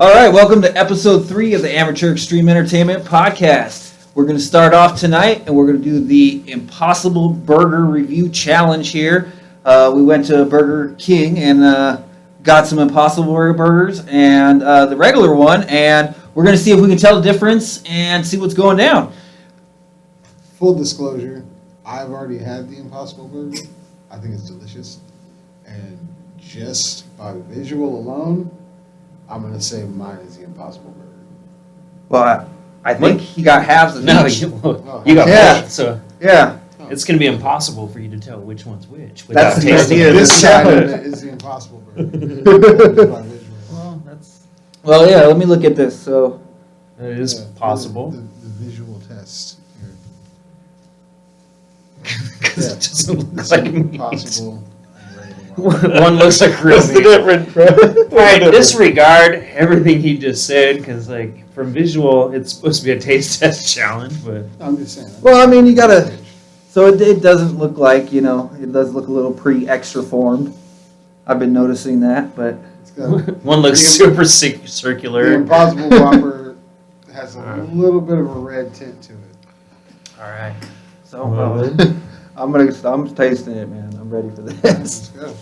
All right, welcome to episode 3 of the Amateur Xtreme Entertainment Podcast. We're going to start off tonight, and we're going to do the Impossible Burger Review Challenge here. We went to Burger King and got some Impossible Burgers and the regular one, and we're going to see if we can tell the difference and see what's going down. Full disclosure, I've already had the Impossible Burger. I think it's delicious. And just by visual alone, I'm going to say mine is the Impossible Burger. Well, I think he got halves of each. You got both, so Yeah. it's going to be impossible for you to tell which one's which That's without the tasting idea. it. This side of it is the Impossible Burger. By visual. Well, that's Well, yeah, let me look at this. So, it is Yeah, possible. The visual test here. Because Yeah. it doesn't look It's like meat. Impossible and regular. One looks like real What's the meat. difference, bro? All right, disregard everything he just said because, like, from visual, it's supposed to be a taste test challenge, but I'm just saying. well, I mean, you got to... So it doesn't look like, it does look a little pre-extra formed. I've been noticing that, but... It's got, one looks The- super the circular. Impossible Whopper has a little bit of a red tint to it. All right. So, I'm tasting it, man. I'm ready for this. Let's go.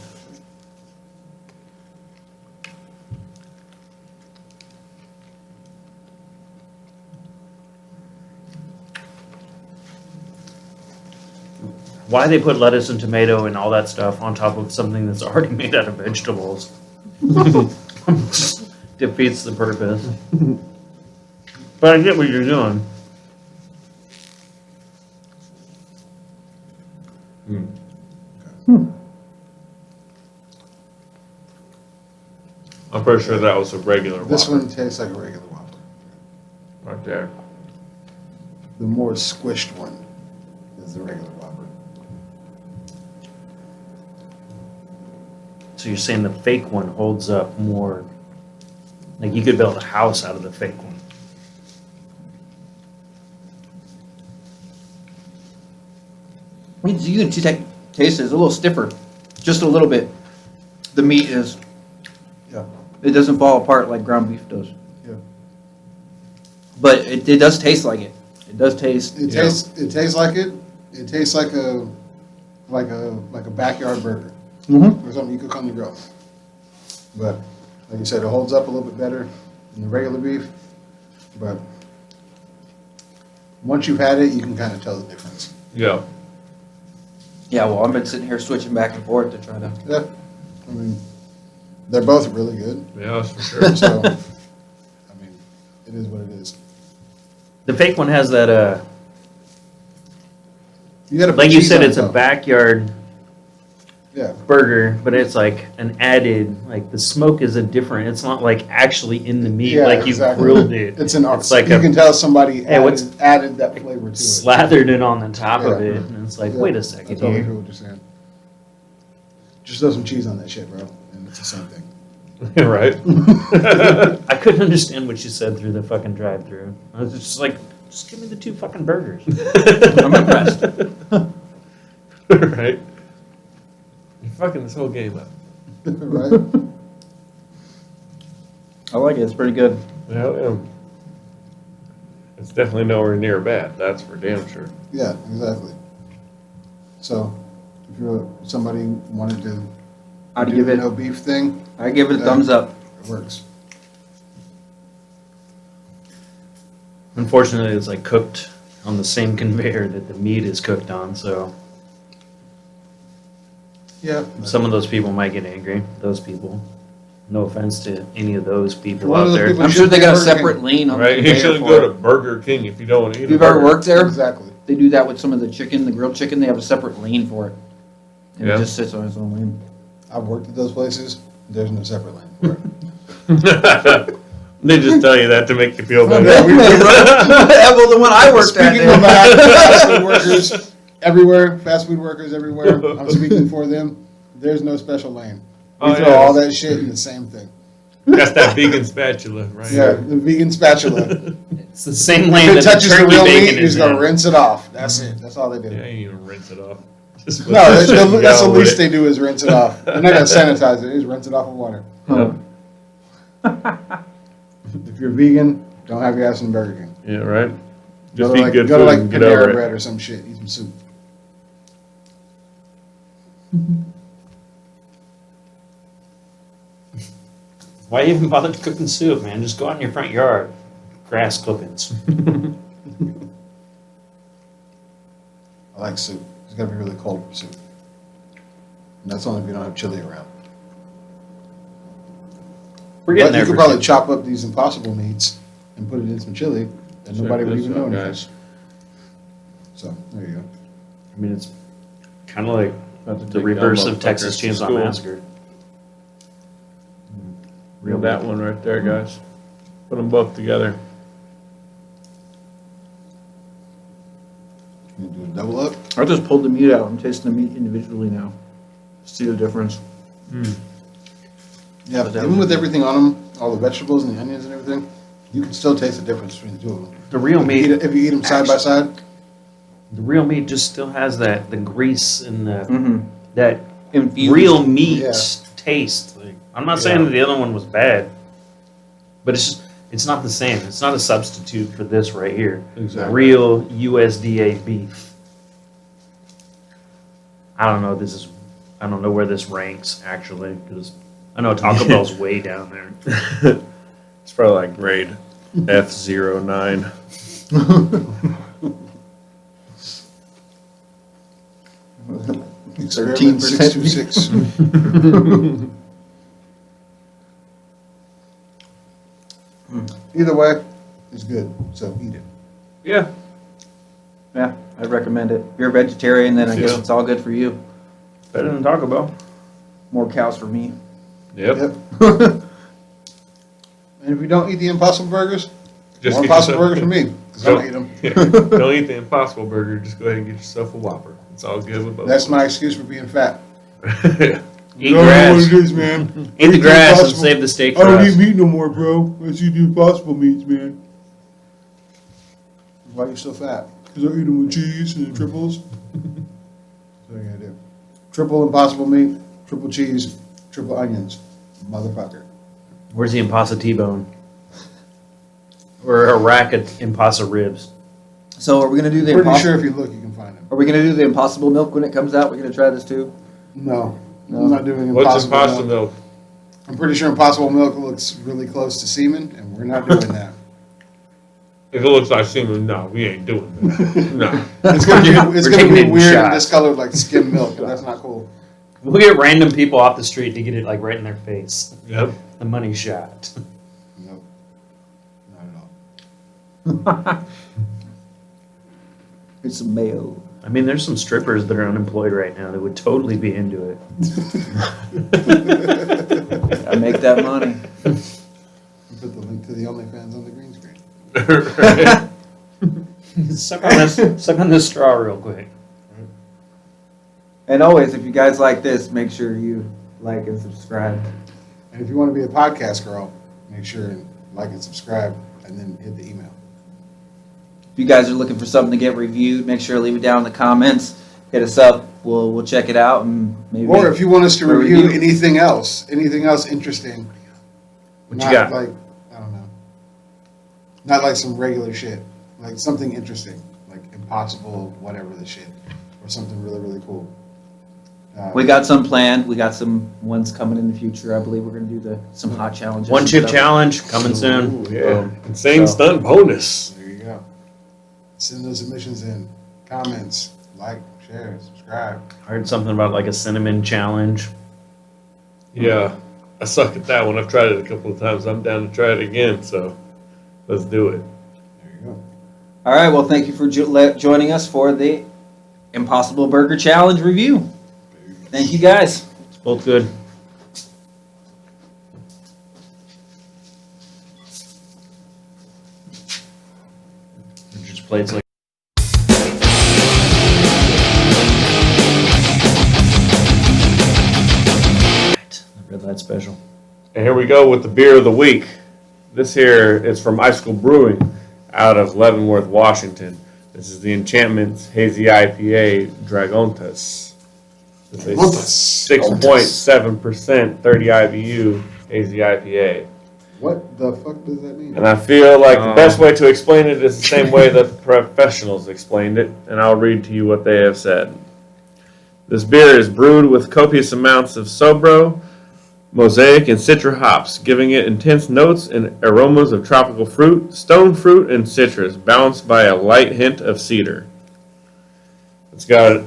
Why they put lettuce and tomato and all that stuff on top of something that's already made out of vegetables just defeats the purpose. But I get what you're doing. I'm pretty sure that was a regular This Whopper one tastes like a regular Whopper. right there. The more squished one is the regular Whopper. So you're saying the fake one holds up more, like you could build a house out of the fake one. You can taste it. It's a little stiffer. Just a little bit. The meat is... Yeah. It doesn't fall apart like ground beef does. Yeah. But it does taste like it. It does taste... It Yeah. tastes like it. It tastes like a backyard burger Mm-hmm. or something you cook on the grill. But like you said, it holds up a little bit better than the regular beef. But once you've had it, you can kind of tell the difference. Yeah. Yeah, well, I've been sitting here switching back and forth to try to... Yeah. I mean, they're both really good. Yeah, that's for sure. So, I mean, it is what it is. The fake one has that, You gotta put like you cheese said, on it, it's a though. backyard Yeah. burger, but it's like an added, like the smoke is a different, it's not like actually in the meat, Yeah, like you exactly. grilled it. It's an art. It's like you a- can tell somebody Hey, what's- added that flavor to it. Slathered it on the top of Yeah. it, and it's like, Yeah, wait a I second totally here. feel what you're saying. Just throw some cheese on that shit, bro, and it's the same thing. Right? I couldn't understand what you said through the fucking drive-through. I was just like, just give me the 2 fucking burgers. I'm impressed. Right? You're fucking this whole game up. Right? I like it. It's pretty good. Yeah. It's definitely nowhere near bad. That's for damn sure. Yeah, exactly. So, if you're somebody wanted to I'd do give the it... no beef thing, I give it a Yeah. thumbs up. it works. Unfortunately, it's like cooked on the same conveyor that the meat is cooked on, so Yeah. some of those people might get angry. Those people. No offense to any of those people One of out the there. people- I'm sure they got a Burger King. separate lane on Right? the You conveyor shouldn't for go it. to Burger King if you don't want to eat a You've ever burger. worked there? Exactly. They do that with some of the chicken, the grilled chicken. They have a separate lane for it. And Yeah. it just sits on its own lane. I've worked at those places. There's no separate lane for it. They just tell you that to make you feel better. Yeah, Well, the one I worked at. Speaking of fast food workers everywhere, fast food workers everywhere, I'm speaking for them. There's no special lane. We Oh, throw yeah. all that shit in the same thing. That's that vegan spatula, right? Yeah, the vegan spatula. It's the same If lane it that the touches the turkey real meat, bacon you're is just gonna in. rinse it off. That's it. That's all they do. Yeah, you even rinse it off. Just No, that's the Yeah, with least it. they do is rinse it off. They're not gonna sanitize it. They just rinse it off with water. Yep. If you're vegan, don't have your ass in Burger King. Yeah, right? Go Just to eat like, good go food to like and get over Panera it. Bread or some shit. Eat some soup. Why even bother cooking soup, man? Just go out in your front yard. Grass clippings. I like soup. It's got to be really cold for soup. And that's only if you don't have chili around. We're getting But there. you could for probably soup. chop up these impossible meats and put it in some chili, and Check nobody would this even know out, anything. guys. So, there you go. I mean, it's kind of like About to the take reverse dumb of Texas motherfuckers to Chainsaw school. Massacre. Read that one right there, guys. Put them both together. You do a double up. I just pulled the meat out. I'm tasting the meat individually now. See the difference. Yeah, but even with everything on them, all the vegetables and the onions and everything, you can still taste the difference between the two of them. The real meat, If you eat them side by side, the real meat just still has the grease and Mm-hmm. that Infused. real meat Yeah. taste. Like, I'm not saying that the other one was bad, but it's not the same. It's not a substitute for this right here. Exactly. Real USDA beef. I don't know. I don't know where this ranks actually, because I know Taco Bell's way down there. It's probably like grade F09. 13%. 626. Either way, it's good. So eat it. Yeah. Yeah, I'd recommend it. If you're a vegetarian, then I guess Yeah. it's all good for you. Better than Taco Bell. More cows for me. Yep. And if you don't eat the Impossible Burgers, Just more get Impossible yourself- Burgers for me, because I don't eat them. Yeah. Don't eat the Impossible Burger. Just go ahead and get yourself a Whopper. It's all good with both. That's my excuse for being fat. Yeah. Eat I don't know grass. what it is, man. Eat the grass and Impossible. save the steak I for don't us. eat meat no more, bro. I just eat the Impossible meats, man. Why are you so fat? Because I eat them with cheese and the triples. That's what I gotta do. Triple Impossible meat, triple cheese, triple onions. Motherfucker. Where's the Impossible T-bone? Or a rack of Impossible ribs? So are we gonna do the Pretty impossible? sure if you look, you can find them. Are we gonna do the impossible milk when it comes out? We're gonna try this too. No, No. I'm not doing What's Impossible Impossible milk. Milk? I'm pretty sure Impossible milk looks really close to semen, and we're not doing that. If it looks like semen, no, we ain't doing that. No. It's gonna We're taking be it in weird and shots. discolored like skim milk, and that's not cool. We'll get random people off the street to get it like right in their face. Yep. The money shot. Nope, not at all. It's some mayo. I mean, there's some strippers that are unemployed right now that would totally be into it. I make that money. Put the link to the OnlyFans on the green screen. Suck on this straw real quick. And always, if you guys like this, make sure you like and subscribe. And if you want to be a podcast girl, make sure and like and subscribe, and then hit the email. If you guys are looking for something to get reviewed, make sure to leave it down in the comments. Hit us up. We'll check it out and maybe. Or if you want us to a review review. anything else interesting. What you not got? Like, I don't know. Not like some regular shit. Like something interesting. Like impossible, whatever the shit. Or something really, really cool. We got some planned. We got some ones coming in the future. I believe we're gonna do some hot challenges. One and chip stuff. challenge coming soon. Ooh, yeah. Insane So- stunt bonus. There you go. Send those submissions in. Comments. Like, share, subscribe. I heard something about like a cinnamon challenge. Yeah. I suck at that one. I've tried it a couple of times. I'm down to try it again, so let's do it. There you go. All right. Well, thank you for joining us for the Impossible Burger Challenge review. Thank you, guys. It's both good. Just plates like. Red light special. And here we go with the beer of the week. This here is from Icicle Brewing out of Leavenworth, Washington. This is the Enchantment Hazy IPA Dragontas. It's a 6.7% 30 IBU Hazy IPA. What the fuck does that mean? And I feel like the best way to explain it is the same way that professionals explained it, and I'll read to you what they have said. This beer is brewed with copious amounts of Sobro, Mosaic, and Citra hops, giving it intense notes and aromas of tropical fruit, stone fruit, and citrus, balanced by a light hint of cedar. It's got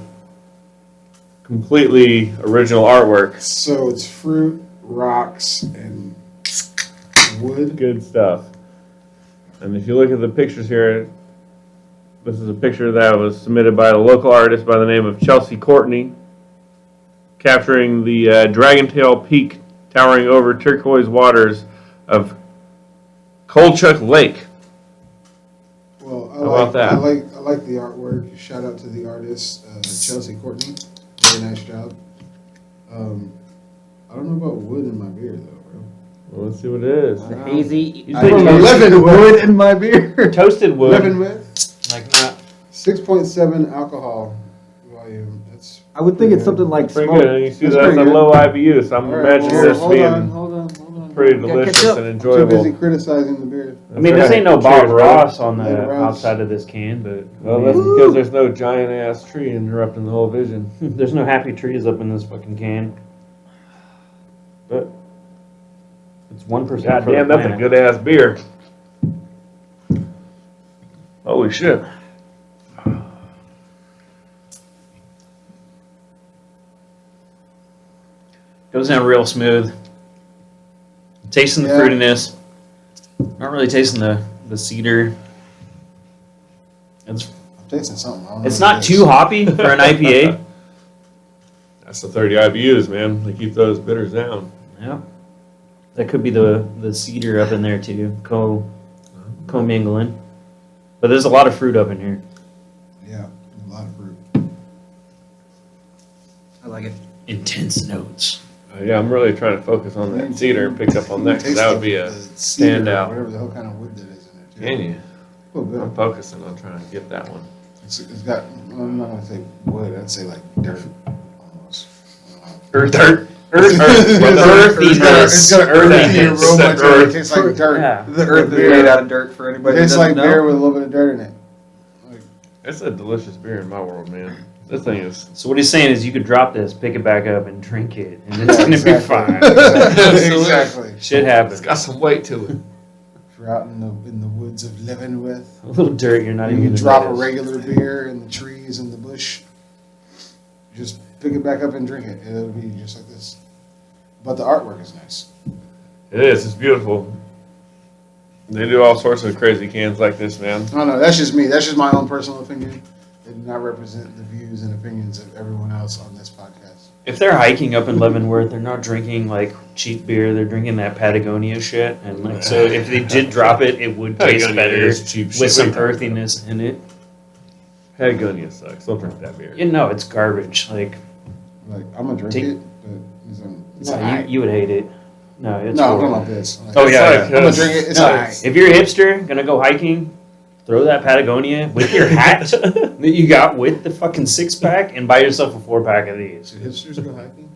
completely original artwork. So it's fruit, rocks, and wood. Good stuff. And if you look at the pictures here, this is a picture that was submitted by a local artist by the name of Chelsea Courtney, capturing the Dragontail Peak towering over turquoise waters of Kolchak Lake. Well, I How about that? I like the artwork. Shout out to the artist, Chelsea Courtney. Very nice job. I don't know about wood in my beer though, bro. Well, let's see what it is. The hazy. You I think put you- wood in my beer. Toasted wood. Leavenworth, Like not. 6.7 alcohol volume. That's. I would think it's something like Pretty smoke. good. And you see That's that's a pretty good. low IBU, so I'm All right, imagining well, this hold being on, hold on. pretty Yeah, delicious catch up. and Too busy enjoyable. criticizing the beer. I mean, this right. ain't no Bob Cheers, brother. Ross on the Later, Ross. outside of this can, but Well, that's because there's no giant ass tree interrupting the whole vision. there's no happy trees up in this fucking can. But it's 1% for God the damn, that's a planet. good ass beer. Holy shit. Goes down real smooth. Tasting the Yeah. fruitiness. Not really tasting the cedar. It's I'm tasting something. I don't know it's what not it too is. hoppy for an IPA. That's the 30 IBUs, man. They keep those bitters down. Yeah. That could be the cedar up in there too, co-mingling. But there's a lot of fruit up in here. Yeah, a lot of fruit. I like it. Intense notes. Yeah, I'm really trying to focus on that cedar and pick up on that, 'cause Taste that would the- be a the cedar, standout. Whatever the hell kind of wood that is in it. Can you? A little bit. I'm focusing on trying to get that one. It's got. I'm not gonna say wood. I'd say like dirt. Almost. Dirt. It's got an earthy Earthiness. aroma to it. Earth. It tastes like dirt. Yeah. The earth is Beer. made out of dirt for anybody It who tastes doesn't like beer know. with a little bit of dirt in it. It's a delicious beer in my world, man. This thing is. So what he's saying is you could drop this, pick it back up, and drink it, and it's gonna be fine. Exactly. Shit It's happens. got some weight to it. If you're out in the woods of Leavenworth, A little dirt, you're not even you gonna drop a notice. regular beer in the trees in the bush. Just pick it back up and drink it. It'll be just like this. But the artwork is nice. It is. It's beautiful. They do all sorts of crazy cans like this, man. No, that's just me. That's just my own personal opinion. It did not represent the views and opinions of everyone else on this podcast. If they're hiking up in Leavenworth, they're not drinking like cheap beer. They're drinking that Patagonia shit, and like so, if they did drop it, it would taste Patagonia better is cheap shit. with some What are you talking earthiness in it. Patagonia sucks. Don't drink that beer. You know, it's garbage. Like, Like I'm gonna drink Take- it, but it's no, alright. you would hate it. No, it's No, I'm horrible. talking about this. Like, Oh, It's yeah, like, yeah. I'm gonna drink it. It's No, alright. if you're a hipster gonna go hiking, throw that Patagonia with your hat that you got with the fucking 6-pack and buy yourself a 4-pack of these. Should hipsters go hiking?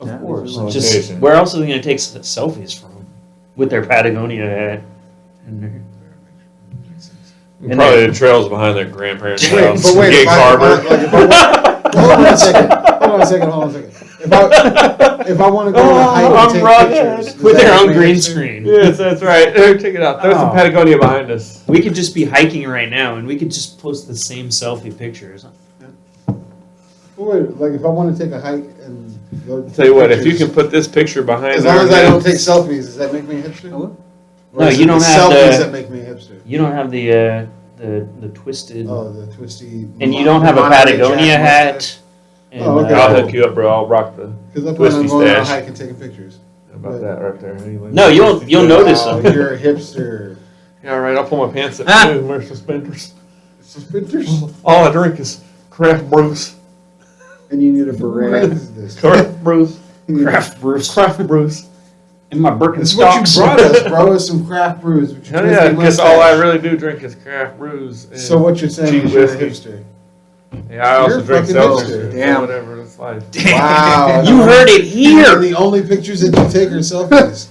Of Yeah, course. there's Just location. where else are they gonna take selfies from? With their Patagonia hat. And their, And Probably then- the trails behind their grandparents' Wait, house. but wait, Gig if I- Harbor. like, if I hold on a second. If I want to go on a hike and take pictures, does with that their make own me a green hipster? screen. Yes, that's right. Check it out. There's some Oh. Patagonia behind us. We could just be hiking right now and we could just post the same selfie pictures. Wait, like if I want to take a hike and go. I'll tell you what, if you pictures, can put this picture behind as there, long as I man, don't take selfies, does that make me a hipster? Oh, Or No, is you it don't the have selfies the- that make me a hipster. You don't have the twisted, Oh, the twisty. and you don't have a Monterey Patagonia Jack hat. mustache. And, Oh, okay. I'll hook you up, bro. I'll rock the. Because I plan on Twisty going on a stash. hike and taking pictures. How about that right there? No, you'll notice Wow, them. you're a hipster. Yeah, all right. I'll pull my pants up Ah. too and wear suspenders. Suspenders? All I drink is craft brews. and you need a What beret. is this? Craft brews. Craft brews. Craft brews. In my This is what you Birkenstocks. brought us, bro. Is some craft brews. with your Hell yeah, twisty because all I mustache. really do drink is craft brews. And So what you're saying cheap is you're a whiskey. hipster. Yeah, I also You're a drink fucking seltzers. hipster. so Damn. Whatever, it's life. Wow. You heard it And here. the only pictures that you take are selfies.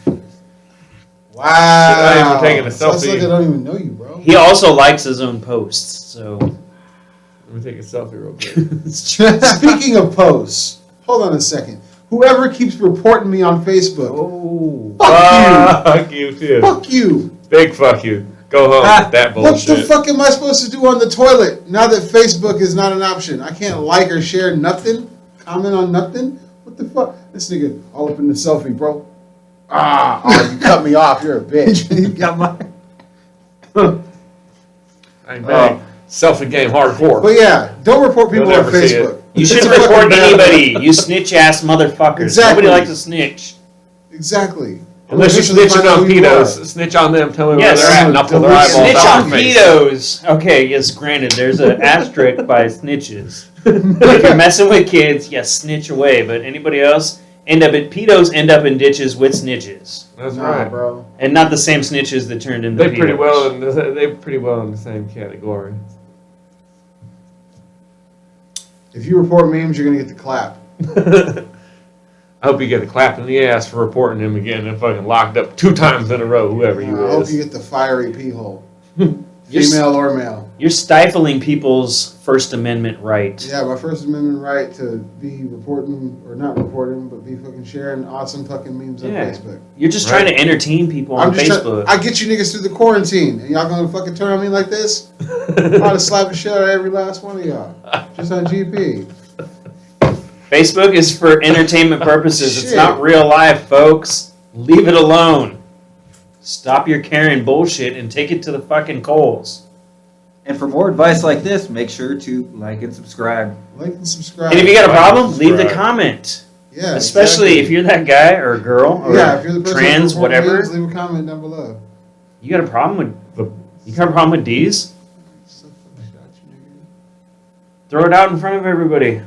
Wow. Not even taking a Sounds like I selfie. don't even know you, bro. He also likes his own posts, so. Let me take a selfie real quick. Speaking of posts, hold on a second. Whoever keeps reporting me on Facebook, Oh. Fuck you too. fuck you. Big fuck you. Go home with that What bullshit. the fuck am I supposed to do on the toilet now that Facebook is not an option? I can't like or share nothing, comment on nothing. What the fuck? This nigga all up in the selfie, bro. You cut me off. You're a bitch. You got my. Bang, bang. Selfie game hardcore. But yeah, don't report people You'll on never see Facebook. You It's shouldn't a fucking report bad anybody, you snitch ass motherfuckers. Exactly. Nobody likes to snitch. Exactly. Unless you're Eventually snitching find out on who you are. pedos, snitch on them, tell me Yes. where they're at, and I'll pull their Delete eyeballs Snitch out on their face. pedos. Okay, yes, granted, there's an asterisk by snitches. If you're messing with kids, yes, snitch away. But anybody else, pedos end up in ditches with snitches. That's Nah, right. bro. And not the same snitches that turned into They pedos. pretty well in the same category. If you report memes, you're gonna get the clap. I hope you get a clap in the ass for reporting him again and fucking locked up 2 times in a row, whoever you I hope is. you get the fiery pee hole, You're female or male. You're stifling people's First Amendment right. Yeah, my First Amendment right to be reporting or not reporting, but be fucking sharing awesome fucking memes on Yeah. Facebook. You're just Right. trying to entertain people on Facebook. I get you niggas through the quarantine, and y'all gonna fucking turn on me like this? I'm about to slap the shit out of every last one of y'all, just on GP. Facebook is for entertainment purposes. It's Shit. not real life, folks. Leave it alone. Stop your carrying bullshit and take it to the fucking coals. And for more advice like this, make sure to like and subscribe. Like and subscribe. And if you got a Like, problem, leave the subscribe. comment. Yeah, Especially exactly. if you're that guy or girl or if you're the person trans, who reported whatever. memes, leave a comment down below. You got a problem with The- you got a problem with D's? So fucking shot you, nigga. Throw it out in front of everybody.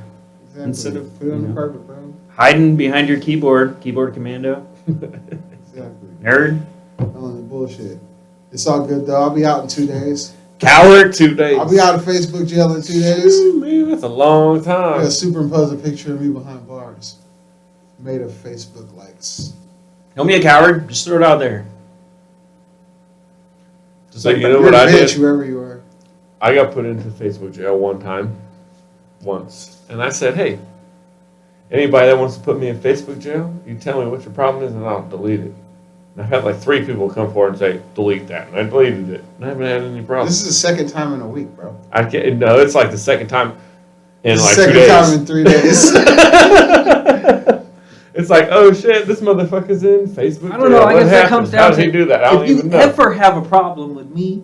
Exactly. Instead of, put it on you the know. carpet, bro. Hiding behind your keyboard commando. Exactly. Nerd. On the bullshit. It's all good though. I'll be out in 2 days. Coward. 2 days. I'll be out of Facebook jail in 2 days. Ooh, man, that's a long I'm time. gonna superimpose a picture of me behind bars, made of Facebook likes. Don't be a coward. Just throw it out there. So you know You're what a I bitch, did? whoever you are. I got put into Facebook jail once. And I said, hey, anybody that wants to put me in Facebook jail, you tell me what your problem is and I'll delete it. And I've had like 3 people come forward and say, delete that. And I deleted it. And I haven't had any problems. This is the second time in a week, bro. I can't, no, it's like the second time in This like is 2 the days. second time in 3 days. It's like, oh shit, this motherfucker's in Facebook I don't know. jail. I What guess that happened? comes How down did to he do that? I don't if you even know. ever have a problem with me,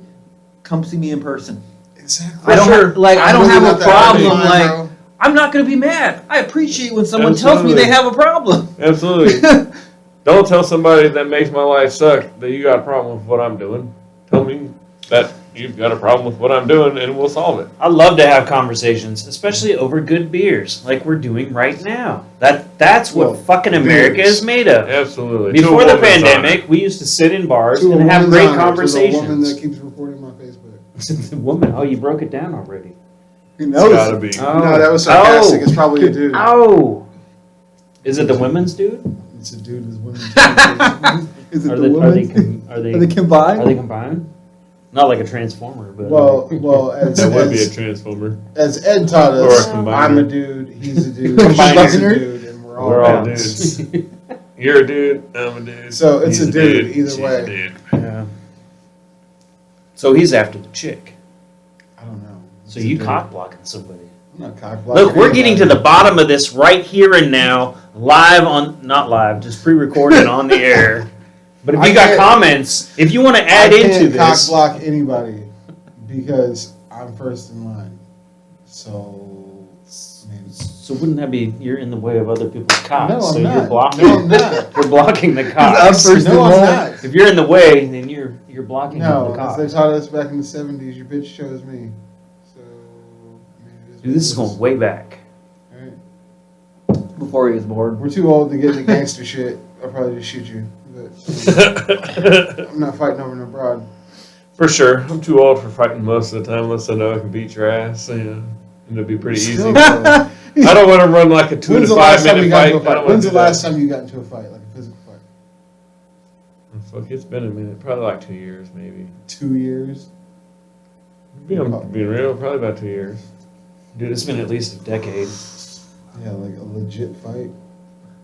come see me in person. Exactly. I don't sure. have, like I don't I'm really have not a that hard to problem. find, Like bro. I'm not gonna be mad. I appreciate when someone tells me Absolutely. they have a problem. Absolutely. Don't tell somebody that makes my life suck that you got a problem with what I'm doing. Tell me that you've got a problem with what I'm doing and we'll solve it. I love to have conversations, especially over good beers, like we're doing right now. That's what Well, fucking America beers. is made of. Absolutely. Before To a the woman's pandemic, we used to sit in bars To a and have woman's great honor, to the woman conversations. that keeps reporting my Facebook. The woman, oh, you broke it down already. He honor. It's gotta be. No, that was sarcastic. It's probably a dude. Oh, is it the women's dude? It's a dude with women's. Is it Are the they woman? are they Are they combined? are they combined? Not like a transformer, but well, as That would be a as, transformer. as Ed taught Or us, a combiner. I'm a dude, he's a dude, Combiner. she's a dude, and we're all We're all dudes. dudes. You're a dude, I'm a dude. So it's he's a dude, either she's way. a dude. yeah. So he's after the chick. I don't know. So It's a you dude. cock blocking somebody. I'm not cock blocking. Look, we're getting to the bottom of this right here and now, live on, not live, just pre-recorded on the air. But if I you got can't- comments, if you want to add I into can't cock this, block anybody because I'm first in line. So, I mean, so wouldn't that be you're in the way of other people's cocks? no, I'm so not. you're blocking. No, I'm not. You're blocking the I'm cocks. first in no, I'm line. not. If you're in the way, then you're blocking No, the as they cocks. taught us back in the 70s, your bitch chose me. So, I mean, it is Dude, what this is it going way back. Alright. Before he was born. We're too old to get into gangster shit. I'll probably just shoot you. But I'm not fighting over no broad. For sure. I'm too old for fighting most of the time unless I know I can beat your ass. Yeah. And it'll be pretty easy. Still, I don't want to run like a 2 When's to the 5 last time you minute got fight. into a I don't fight? wanna When's do the that. last time you got into a fight, like a physical fight? fuck, it's been a minute. Probably like 2 years, maybe. 2 years. Being real, probably about 2 years. Dude, it's been at least a decade. Yeah, like a legit fight.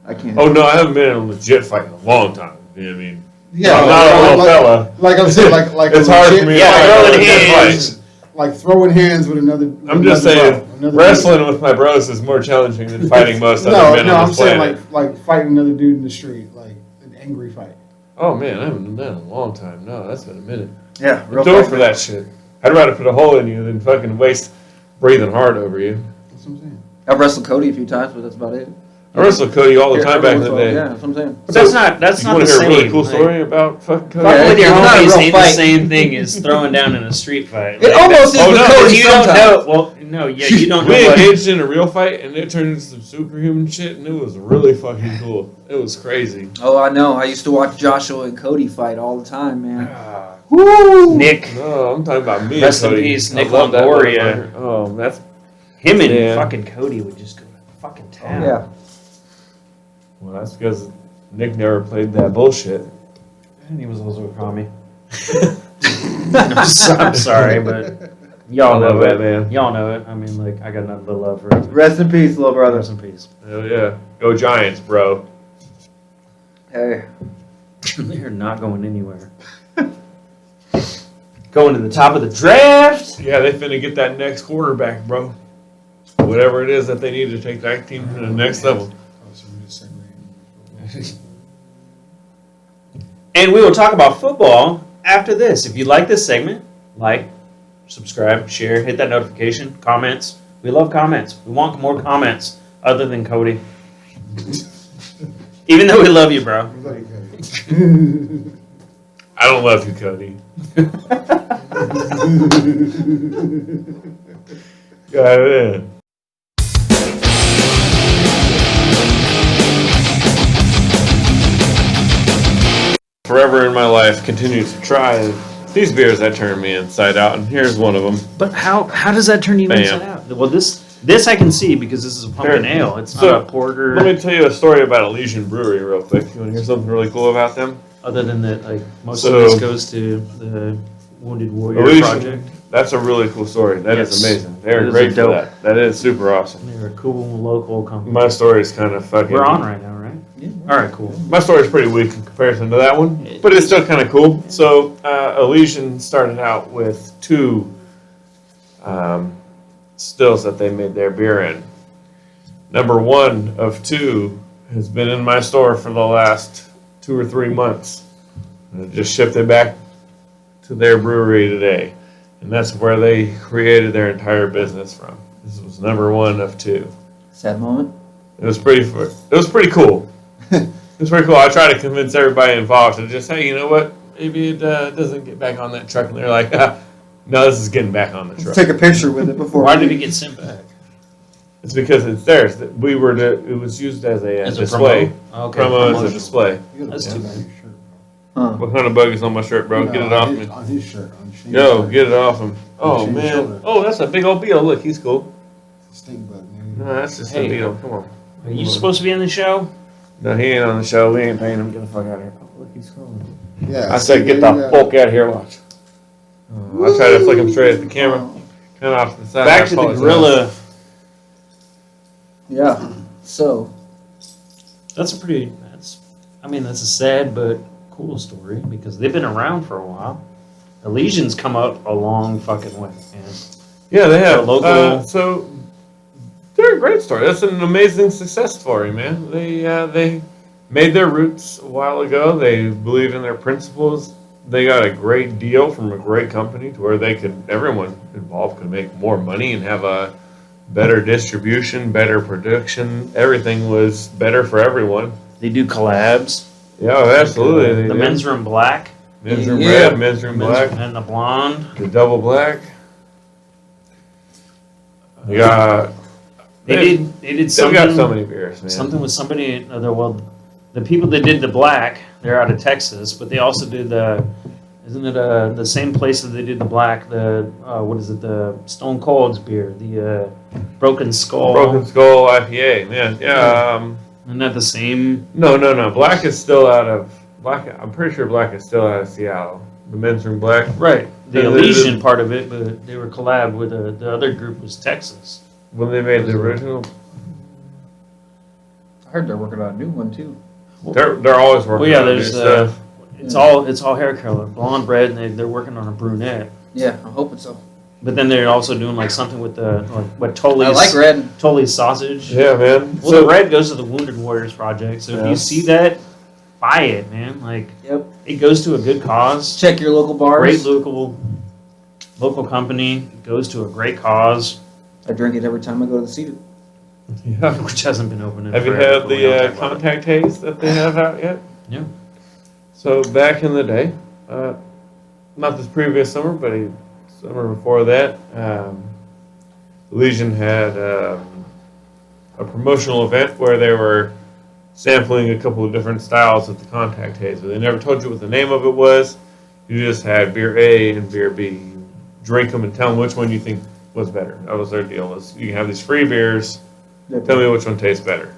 I can't. Oh no, I haven't been in a legit fight in a long time. You know what I mean? Yeah, I'm not a little fella. Like I'm saying, like It's a hard legit for me to Yeah, fight throwing a legit hands. fight. like throwing hands with another. I'm just another saying, bro, another wrestling with my bros is more challenging than fighting most dude. other men No, on I'm this saying planet. like fighting another dude in the street, like an angry fight. Oh man, I haven't done that in a long time. No, that's been a minute. Yeah, I'm doing for that shit. I'd rather put a hole in you than fucking waste breathing hard over you. That's what I'm saying. I've wrestled Cody a few times, but that's about it. I wrestled Cody all the time back in the day. Yeah, that's what I'm saying. But that's You not want the to hear a same. really cool story about fucking Cody? Fucking with your it's not a homies real ain't the fight. same thing as throwing down in a street fight. It almost is Oh, with no, Cody you don't sometimes. know. Well, no, yeah, you don't know We what. engaged in a real fight and it turned into some superhuman shit and it was really fucking cool. It was crazy. Oh, I know. I used to watch Joshua and Cody fight all the time, man. Ah, Woo! Nick, no, I'm talking about me. Rest in and Cody. peace, I Nick love that Longoria. motherfucker. Oh, that's him and Yeah. fucking Cody would just go to fucking town. Yeah. well, that's because Nick never played that bullshit. And he was also a commie. I'm sorry, but y'all I love know that, it. man. Y'all know it. I mean, like, I got nothing but love for it. Rest in peace, little brother. Rest in peace. Hell yeah, go Giants, bro. Hey. They're not going anywhere. Going to the top of the draft. Yeah, they finna get that next quarterback, bro. Whatever it is that they need to take that team to the next level. Oh, so we're just segregating. And we will talk about football after this. If you like this segment, like, subscribe, share, hit that notification, comments. We love comments. We want more comments other than Cody. Even though we love you, bro. Love you, Cody. I don't love you, Cody. Got it in. Forever in my life, continue to try these beers that turn me inside out, and here's one of them. But how does that turn you Bam. inside out? Well, this I can see because this is a pumpkin Here. ale. It's So, not a porter. Let me tell you a story about Elysian Brewery real quick. You want to hear something really cool about them? Other than that, like most So- of this goes to the Wounded Warrior Elysian, Project. that's a really cool story. That is Yes. amazing. They're It is great for dope. that. That is super awesome. They're a cool local company. My story is kind of fucking... We're on right now, right? Yeah. All right, cool. My story's pretty weak in comparison to that one, but it's still kind of cool. So, Elysian started out with two stills that they made their beer in. Number one of two has been in my store for the last 2 or 3 months. And I just shipped it back to their brewery today. And that's where they created their entire business from. This was number one of two. Sad moment. It was pretty cool. It was pretty cool. I try to convince everybody involved to just, hey, you know what? Maybe it doesn't get back on that truck. And they're like, no, this is getting back on the truck. Take a picture with it before. Why did it get sent back? It's because it's theirs. It was used as a As a display. promo? Okay, Promo as a promotion. display. You got a That's bug too on bad. your shirt, Huh. What kind of bug is on my shirt, bro? bro. Get it No, off on me. his- On his shirt. On Shane's Yo, shirt. get it off him. Oh, Shane's man. shoulder. Oh, that's a big old beetle. Look, he's cool. Stink bug, man. No, that's just Hey. a beetle. Come on. Are you supposed to be in the show? No, he ain't on the show. We ain't paying him. Get the fuck out of here. Oh, look, he's calling. Yeah. I said, get there the you go. fuck out of here. Watch. I tried to flick him straight at the camera. Kind of off to the side. Back I to the apologize. gorilla. Yeah. So, That's a sad but cool story because they've been around for a while. Elysian's come up a long fucking way, man. Yeah, they have. So local- So they're a great story. That's an amazing success story, man. They made their roots a while ago. They believe in their principles. They got a great deal from a great company to where everyone involved could make more money and have a better distribution, better production. Everything was better for everyone. They do collabs. Yeah, absolutely. They The did. men's room black, Men's room Yeah. red, men's room black, and the blonde. the double black. They got. They did They've something. got so many beers, man. Something with somebody. The people that did the black, they're out of Texas, but they also did the. Isn't it the same place that they did the black? The what is it? The Stone Cold's beer, the Broken Skull. Broken Skull IPA, man. Yeah. Isn't that the same? No. Black is still out of Black. I'm pretty sure Black is still out of Seattle. The men's room Black. Right. The And Elysian part of it, but they were collab with the other group was Texas. When they made the original, I heard they're working on a new one too. they're always working. Well, yeah, on new there's stuff. it's all hair color, blonde, red, and they're working on a brunette. Yeah, I'm hoping so. But then they're also doing like something with the what totally I like red. totally sausage. Yeah, man. Well, the red goes to the Wounded Warriors Project. So if Yeah. you see that, buy it, man. Like Yep. it goes to a good cause. Check your local bars. Great local company, goes to a great cause, I drink it every time I go to the Cedar. Yeah. which hasn't been open in Have you forever, had but we don't the talk about it. contact haze that they have out yet? Yeah. So back in the day, not this previous summer, but a summer before that, Elysian had a promotional event where they were sampling a couple of different styles of the contact haze, but they never told you what the name of it was. You just had beer A and beer B. You drink them and tell them which one you think was better. That was their deal. Was you can have these free beers. Tell me which one tastes better.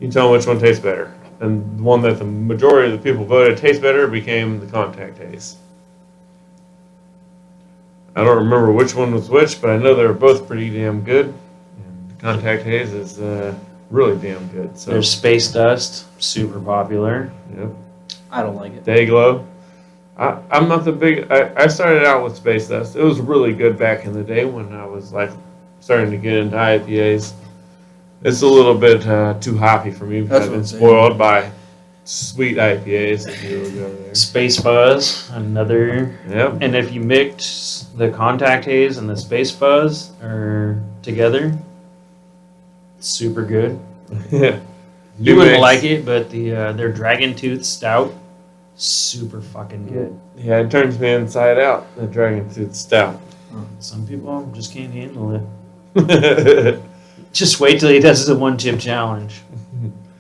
You tell them which one tastes better. And the one that the majority of the people voted tastes better became the contact haze. I don't remember which one was which, but I know they were both pretty damn good. And the contact haze is really damn good. So, There's Space Dust, super popular. yep. I don't like it. Dayglow. I'm not the big. I started out with Space Dust. It was really good back in the day when I was like starting to get into IPAs. It's a little bit too hoppy for me. That's I've what been I'm saying. spoiled by sweet IPAs. If you go there. Space Fuzz, another. Yep. And if you mix the contact haze and the Space Fuzz or together, it's super good. Yeah. You wouldn't like it, but their Dragon Tooth Stout, super fucking good. Yeah, it turns me inside out. The Dragon Tooth Stout. Some people just can't handle it. Just wait till he does the one chip challenge.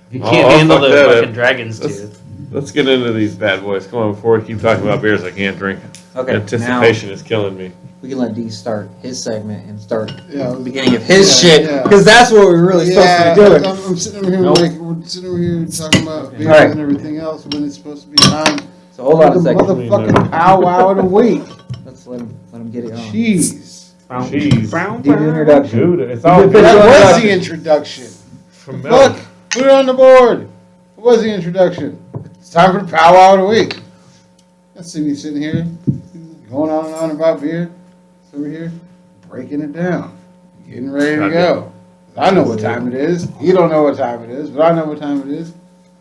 If you can't I'll handle fuck the that fucking up. Dragon's Let's- Tooth. Let's get into these bad boys. Come on, before we keep talking about beers I can't drink. Okay, now Anticipation is killing me. we can let D start his segment and start Yeah, the beginning of his yeah, shit yeah. because that's what we're really supposed to be doing. I'm sitting over here Nope. like we're sitting over here talking about Okay. beers Alright. and everything else when it's supposed to be time So hold on for a the second. motherfucking powwow of the week. Let's let him get it on. Jeez, Jeez. Do the introduction. Dude, it's all Did good. Official that was introduction. the introduction. From Fuck, Mel. put it on the board. What was the introduction? It's time for the powwow of the week. Let's see me sitting here going on and on about beer. It's over here breaking it down, getting ready to go. I know what time it is. You don't know what time it is, but I know what time it is.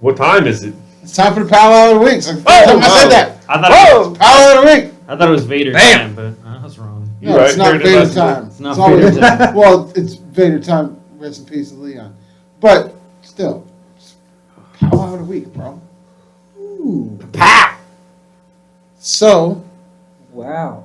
What time is it? It's time for the powwow of the week. So I said that. I thought, Oh, powwow of the week. I thought it was Vader Bam! time, but I was wrong. You're No, right, it's not Vader Vader doesn't- time. It's not always, Vader time. Well, it's Vader time. Rest in peace to Leon. But still, powwow of the week, bro. Ooh, So, wow.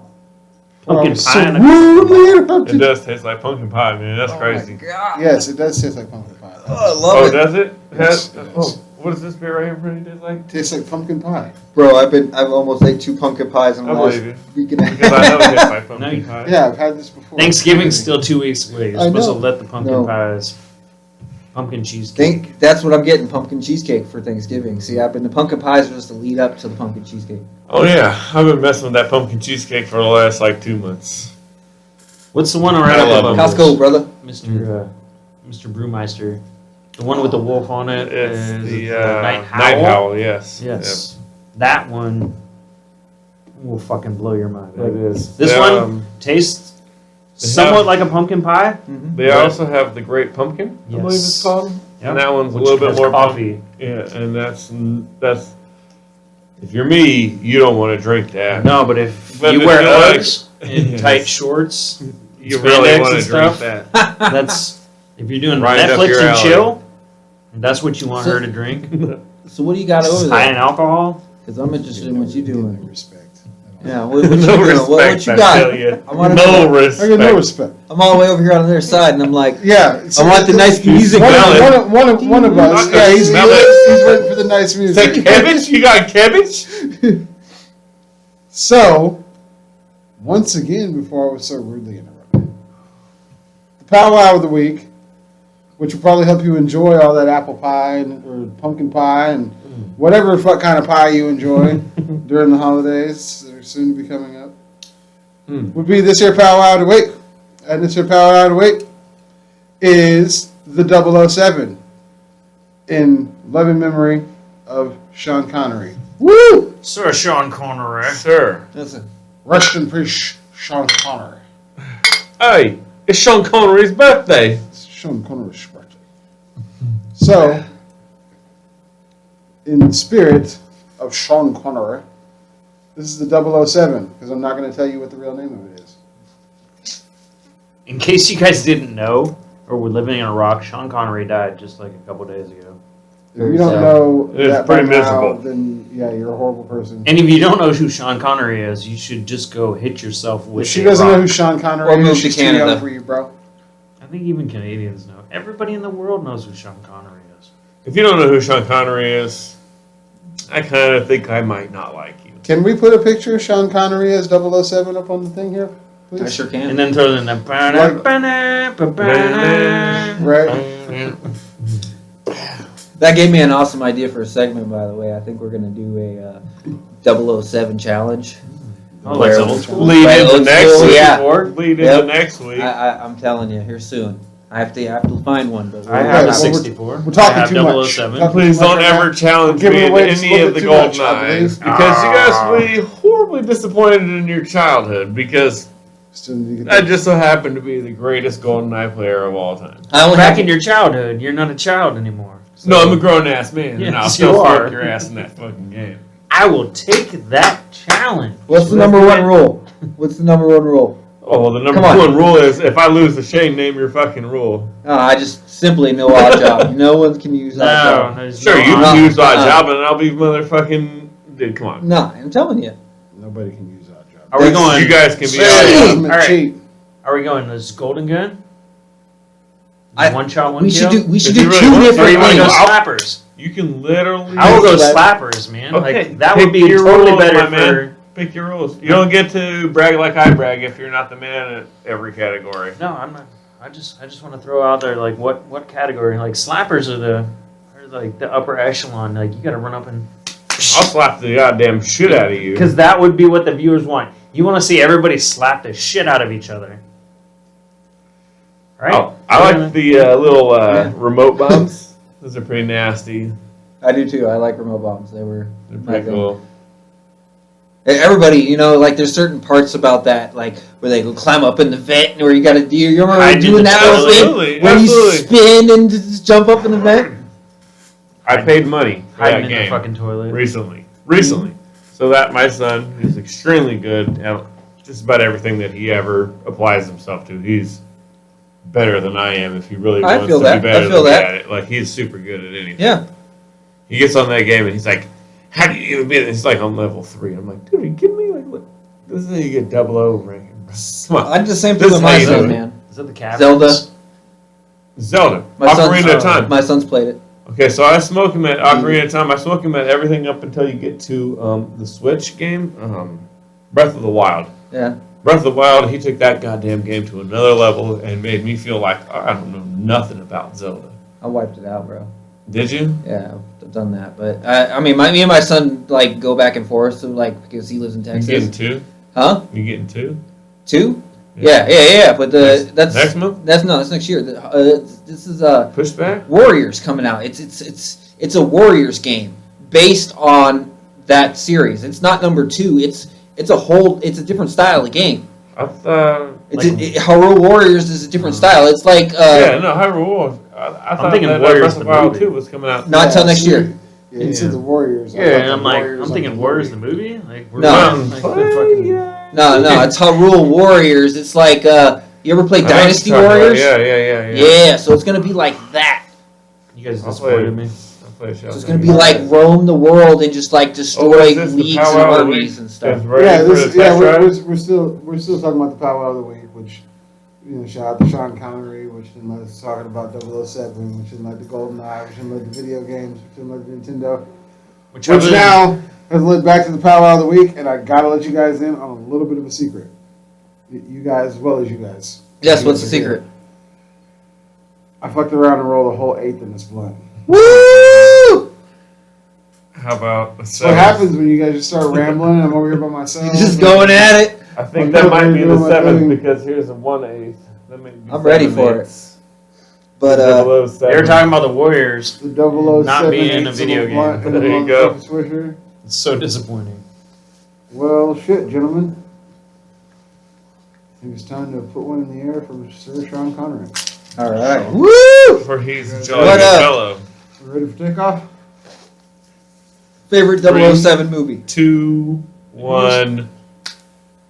Pumpkin so pie and a- rudely It interrupted. does taste like pumpkin pie, man. That's Oh crazy. my God. Yes, it does taste like pumpkin pie. Oh, I Oh, love it. does it? Yes, Has- it does. oh, what does this beer right here in front of you taste like? It tastes like pumpkin pie. Bro, I've almost ate 2 pumpkin pies in the I last believe you. week and a Because I know it tastes half. like pumpkin No, you- pie. Yeah, I've had this before. Thanksgiving's still 2 weeks away. You're I supposed to know. let the pumpkin No. pies, pumpkin cheesecake. Think that's what I'm getting, pumpkin cheesecake for Thanksgiving. See, the pumpkin pies are just the lead up to the pumpkin cheesecake. Oh, yeah. I've been messing with that pumpkin cheesecake for the last, like, 2 months. What's the one around I the love bubbles? Costco, brother. Mr. Brewmeister, the one with the wolf on it. It's is the Night Night Howl, yes. Yes, that one will fucking blow your mind. Yep. It is. This They, one tastes they somewhat have- like a pumpkin pie. They also have the Great Pumpkin, I believe Yes. it's called. Yep. And that one's a Which little bit has more coffee. Yeah, and that's if you're me, you don't want to drink that. No, but if But you if wear you like- Uggs and tight shorts, you spandex really want and to drink stuff. that. that's if you're doing Right up Netflix your and alley. chill. That's what you want So- her to drink. So what do you got over High in there? alcohol. Because I'm interested in what you Give no doing. respect. Yeah, what you No doing? respect, What you I got? tell you. I wanna No know. I respect. got no respect. I'm all the way over here on the other side, and I'm like, Yeah. I want the nice music One going. of, one of us. I Yeah, can he's smell it. waiting for the nice Is that music. cabbage? You got cabbage? So, once again, before I was so rudely interrupted, the powwow of the week, which will probably help you enjoy all that apple pie or pumpkin pie and whatever kind of pie you enjoy during the holidays that are soon to be coming up, would be this here powwow of the week. And this here powwow of the week is the 007 in loving memory of Sean Connery. Woo! Sir Sean Connery. Sir. Listen. Rest in peace, Sean Connery. Hey, it's Sean Connery's birthday. It's Sean Connery's birthday. So, in the spirit of Sean Connery, this is the 007, because I'm not going to tell you what the real name of it is. In case you guys didn't know, or were living in a rock, Sean Connery died just like a couple days ago. If you don't know It is that by pretty now, miserable. then yeah, you're a horrible person. And if you don't know who Sean Connery is, you should just go hit yourself with If she a doesn't rock. know who Sean Connery Or move is, to she's too Canada. young for you, bro. I think even Canadians know. Everybody in the world knows who Sean Connery is. If you don't know who Sean Connery is, I kind of think I might not like you. Can we put a picture of Sean Connery as 007 up on the thing here, please? I sure can. And then throw in the Right? That gave me an awesome idea for a segment, by the way. I think we're going to do a 007 challenge. Oh, like old school? Lead Right, into old next school, week. yeah. Lead Yep. into next week. I'm telling you, here soon. I have to find one. But I Okay, have a well, 64. we're talking I have too much. 007. Talking Please too much don't right ever now. challenge We're me giving in away just a any little of the bit too golden much, I believe. eyes because you guys will be horribly disappointed in your childhood because Still need to get I just so happen to be the greatest golden eye player of all time. I only Back have, in your childhood, you're not a child anymore. So No, I'm a grown ass man, and I'll Yes, still you are. fuck your ass in that fucking game. I will take that challenge. What's the number one rule? What's the number one rule? Oh, well, the number Come on. one rule is if I lose the Shane, name your fucking rule. I just simply no odd job. No one can use odd No, job. there's Sure, no you No, can use odd uh-uh. job, and I'll be motherfucking. Dude, come on. No, I'm telling you. Nobody can use our job. Are we going? You guys can be Cheat. odd. Ultimate All right. cheat. Are we going this golden gun? I- One shot, one We kill. should do. We should If do you really two want to, Or different you want to go things. slappers? You can literally. I will go Slap- slappers, man. Okay, Like that pick would be your totally rules, better my man. for. Pick your rules. You don't get to brag like I brag if you're not the man at every category. No, I'm not. I just want to throw out there like what category? Like slappers are like the upper echelon. Like you got to run up and. I'll slap the goddamn shit out of you. Because that would be what the viewers want. You want to see everybody slap the shit out of each other. Right? Oh, I like the little Yeah. remote bombs. Those are pretty nasty. I do too. I like remote bombs. They're They're my pretty thing. cool. Everybody, like there's certain parts about that, like where they go climb up in the vent, or you got to do. You remember I did doing the that little Absolutely, thing where you absolutely. spin and just jump up in the vent? I paid money for Hiding that in the game fucking toilet. recently. So that my son is extremely good at just about everything that he ever applies himself to. He's better than I am if he really I wants feel to that. be I better feel than me that. at it. Like he's super good at anything. Yeah. He gets on that game and he's like, "How do you even beat it?" He's like on level 3. I'm like, "Dude, are you kidding me? Like, look, this is how you get 00 ranking. Come on, I did the same This thing with is my how you do son, it. man. Is that the cap? Zelda. Zelda, My son's, Ocarina of Time." My son's played it. Okay, so I smoke him at Ocarina of Time. I smoke him at everything up until you get to the Switch game, Breath of the Wild. Yeah. Breath of the Wild, he took that goddamn game to another level and made me feel like I don't know nothing about Zelda. I wiped it out, bro. Did you? Yeah, I've done that. But I mean, me and my son like go back and forth, so like because he lives in You Texas. getting 2? Huh? You getting 2? 2? Yeah. But that's next month. That's next year. This is Pushback? Warriors coming out. It's a Warriors game based on that series. It's not number 2. It's a different style of game. I thought. Hyrule Warriors is a different style. It's like Yeah, no, Hyrule Warriors. I thought thinking that Warriors Breath of the the Wild movie. 2 was coming out. not until next see, year. Yeah, he said the Warriors. I Yeah, thought and the I'm like, Warriors I'm like thinking the Warriors movie. the movie? Like, we're No. going, like, the fucking, No, it's Hyrule Warriors. It's like you ever play I know what you're Dynasty talking about. Warriors? Yeah. Yeah, so it's gonna be like that. you guys I'll disappointed me. I'll play a So it's gonna be Right. like roam the world and just like Oh, destroy what is this, the leagues and powwow of the armies week? and stuff. That's ready Yeah, for the test drive? we're still talking about the powwow of the week, which shout out to Sean Connery, which didn't let us talking about 007, which didn't like the Golden Eye, which didn't like the video games, which didn't like the Nintendo, Which which now has led back to the powwow of the week, and I gotta let you guys in on a little bit of a secret. You guys, as well as you guys. Yes, You what's guys the are here. secret? I fucked around and rolled a whole eighth in this blunt. Woo! How about a That's what 7? happens when you guys just start rambling and I'm over here by myself. Just going at it. I think I'm that might be doing the my 7th thing. because here's a 1/8. That may be I'm ready for it. 7/8. But They were talking about the Warriors. The 007 Not being in a ain't video some blunt game. and a There you go. motherfucking Swisher. It's so disappointing. Well, shit, gentlemen. I think it's time to put one in the air for Sir Sean Connery. all right. Woo! For he's a What jolly good up? fellow. We ready for takeoff? Favorite 007 movie? 2, 1.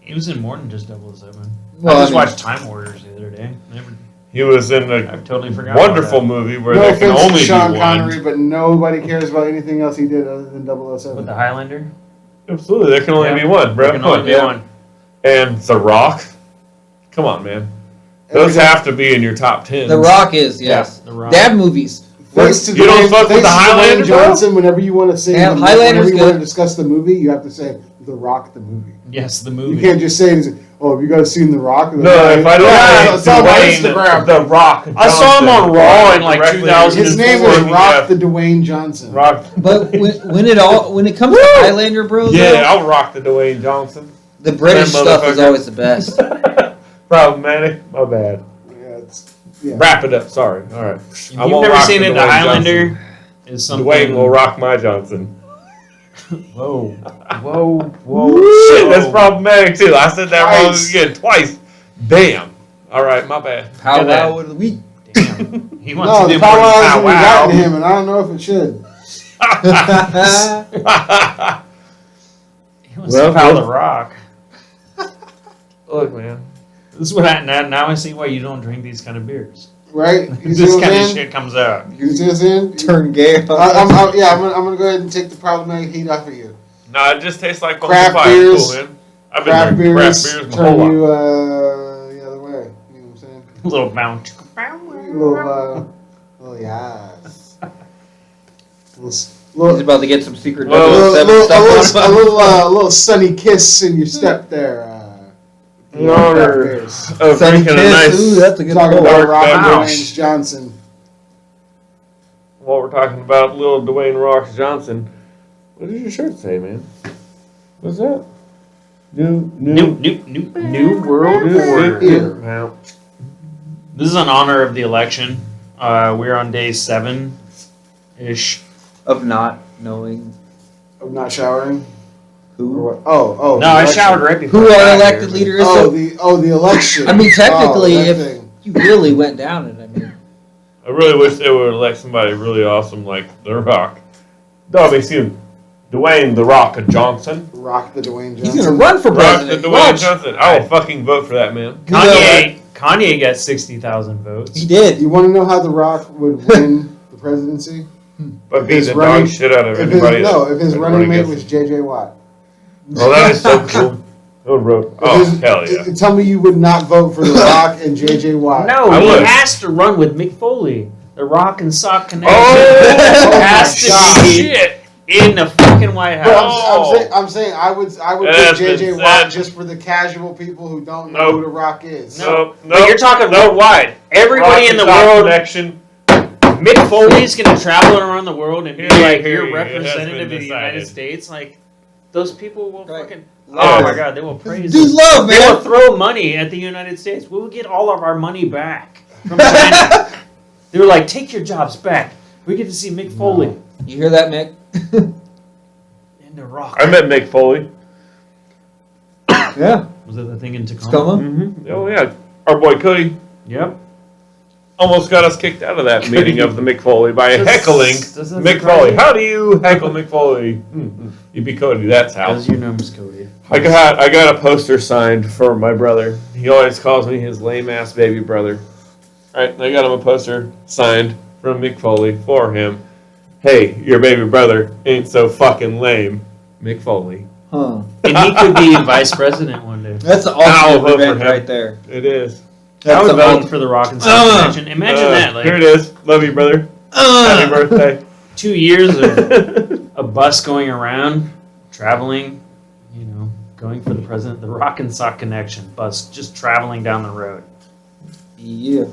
He was in more than just 007. Well, I just I mean- watched Time Warriors the other day. He was in a I've totally forgot. wonderful movie where No there can offense to only Sean be one. Connery, but nobody cares about anything else he did other than With 007. the Highlander. Absolutely, there can only Yeah. be one, bro. There can only be Yeah. one. And The Rock. Come on, man. Those have to be in your top 10. The Rock is, yes. The Rock. Dad movies. Thanks to You don't Dwayne- fuck with thanks the to Highlander, Dwayne bro? Johnson, whenever you want to say, Yeah, the, Highlander's whenever you want to good. discuss the movie, you have to say The Rock the movie. Yes, the You movie. can't just say, "Oh, have you guys seen The Rock?" No, if I don't yeah, it's on my Dwayne, Instagram. The Rock. I saw him on Raw in like Directly- 2000. His name is Rock the Dwayne Johnson. Rock. But when it comes to Highlander, bro, Yeah, though, I'll rock the Dwayne Johnson. the British That stuff is motherfucker. always the best. Problematic. My bad. Yeah. Wrap it up. Sorry. All right. If I you've won't never rock seen the it, the Dwayne Highlander Johnson. is something. Dwayne will rock my Johnson. Whoa, whoa, whoa! Shit, that's problematic too. I said that wrong Twice. again twice. Damn. All right, my bad. How Look at that. wow of the week. Damn, he wants No, to the do more power than hasn't even gotten wow. him, and I don't know if it should. He wants Well, to power well. the rock. Look, man. This is what now I see why you don't drink these kind of beers. Right? You see This what kind I'm of saying? shit comes out. You see what I'm saying? Turn gay. I'm gonna go ahead and take the problematic heat off of you. Nah, it just tastes like Craft Pumpkin Pie. It's beers. cool, man. I've been Craft drinking beers craft beers my turn whole you life. the other way. You know what I'm saying? A little bounce. Little yes. He's Little, about to get some secret Well, 007 stuff on him. a little sunny kiss in your step there. In honor Craft beers. of Sunny drinking a kiss. nice. Ooh, that's a good Talking call. about Robert Wow. Dwayne Johnson. While we're talking about little Dwayne Rocks Johnson, what does your shirt say, man? What's that? New World New Order. Yeah. Now, This is in honor of the election. We're on day 7-ish. Of not knowing Of not showering. Or who what? Oh. No, I election. showered right before. who I our got elected here. leader is. Oh, So the election. I mean, technically, Oh, that if thing. you really went down it, I mean, I really wish they would elect somebody really awesome like The Rock. No, I mean, excuse me, Dwayne The Rock Johnson. Rock the Dwayne Johnson. he's gonna run for Rock the president. Dwayne Watch. Johnson. I will fucking vote for that man. Kanye got 60,000 votes. He did. You want to know how The Rock would win the presidency? But beat his the running- dog shit out of If anybody. his that running mate against was him. J.J. Watt. Oh, that is so cool. Oh, hell yeah. Tell me you would not vote for The Rock and J.J. Watt. No, I he would. has to run with Mick Foley. The Rock and Sock connection Oh, has to God. be shit. in the fucking White But House. Oh. I'm saying I would That's pick J.J. been Watt said. just for the casual people who don't know Nope. who The Rock is. No, But you're talking worldwide. Everybody in the world. Connection. Mick Foley's gonna travel around the world and be Here, like here, your it has representative of been the United decided. States. Like those people will Right. fucking. Love Oh my it. God, they will praise Dude, us. love, They will man. throw money at the United States. We will get all of our money back from China. They were like, take your jobs back. We get to see Mick Foley You hear that, Mick? and The Rock. I met Mick Foley. Yeah. Was that the thing in Tacoma? Tacoma? Mm-hmm. Oh, yeah. Our boy Cody Yep. almost got us kicked out of that meeting of the Mick Foley by heckling Does that Mick surprise Foley. you? How do you heckle Mick Foley? You be Cody, that's how. Because your name's Cody. I got a poster signed for my brother. He always calls me his lame ass baby brother. Alright, I got him a poster signed from Mick Foley for him. Hey, your baby brother ain't so fucking lame. Mick Foley. Huh. And he could be vice president one day. That's the I'll ultimate vote for revenge him. right there. It is. I That's was the voting ultimate. for the Rock and Sock connection. Imagine that, Here it like is. Love you, brother. Happy birthday. 2 years of a bus going around, traveling, you know, going for the president. The Rock and Sock connection bus just traveling down the road. Yeah.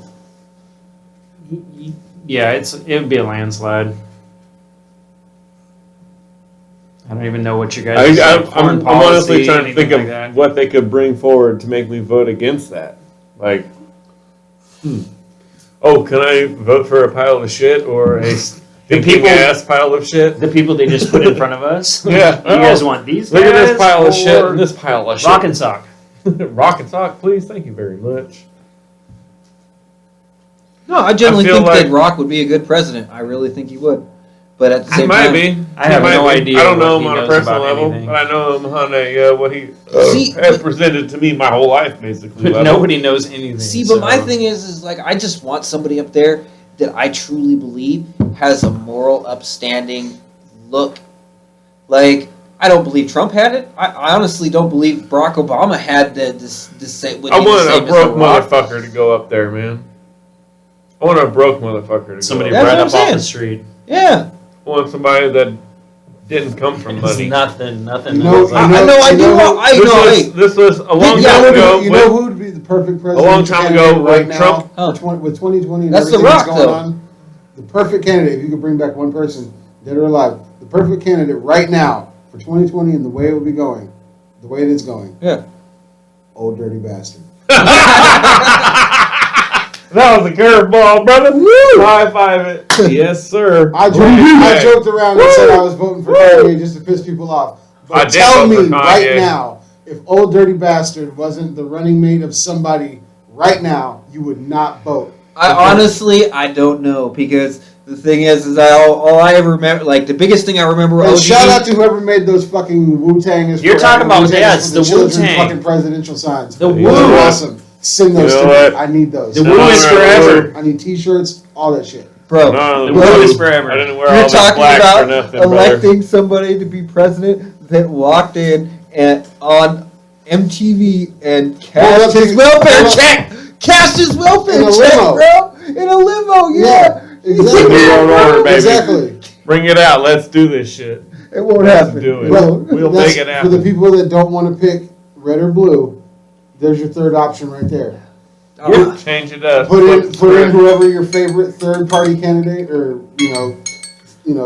Yeah, it would be a landslide. I don't even know what you guys. I'm honestly trying to think of what they could bring forward to make me vote against that. Like, oh, can I vote for a pile of shit or a thinking ass pile of shit? The people they just put in front of us. Yeah. You guys want these? Look guys at this pile of shit or and this pile of shit. Rock and sock. Rock and sock, please. Thank you very much. No, I generally I feel think like- that Rock would be a good president. I really think he would. But at the He same might time, be. I have He might no be. idea I don't know what him he on a knows personal about level, anything. but I know him on a what he See, has but- presented to me my whole life, basically. But level. nobody knows anything. See, but my so- thing is like I just want somebody up there that I truly believe has a moral, upstanding look. Like I don't believe Trump had it. I honestly don't believe Barack Obama had this same. I want a broke motherfucker to go up there, man. I want a broke motherfucker to Somebody go up That's right what up I'm off the saying. street. Yeah, I want somebody that didn't come from It's money. nothing. You know- else. I know. I do. I know. This was a long Yeah, time ago. You know who would be the perfect president? long time ago, candidate right when now Trump- Huh. with 2020 and That's The everything that's Rock, going though. on. The perfect candidate, if you could bring back one person, dead or alive, the perfect candidate right now for 2020 and the way it would be going, the way it is going. Yeah. Old dirty bastard. That was a curveball, brother. High five it. Yes, sir. I joked around and said I was voting for Kanye just to piss people off. I But did tell vote for me right Kanye. now, if old dirty bastard wasn't the running mate of somebody right now, you would not vote. I honestly I don't know because the thing is all I ever remember, like the biggest thing I remember. And OG, shout out to whoever made those fucking Wu-Tang. is You're talking forever, about- Wu-Tang yeah, is it's for the children Wu-Tang. fucking presidential signs. The Those Wu. are awesome. Sing those You to know me. what? I need those. The Wu is forever. I need T-shirts, all that shit. bro. No, The no, Wu no. is forever. I didn't wear You're all that talking black about for nothing, brother. electing somebody to be president that walked in and on MTV and Well, cashed that's his the- welfare well, check. Cashed his welfare In a check, limo. bro. In a limo, yeah. exactly. We're on order, baby. Exactly. Bring it out. Let's do this shit. It won't Let's happen. do it. won't. We'll That's- make it For the happen. people that don't want to pick red or blue, there's your third option right there. Change it up. Put in whoever your favorite third party candidate or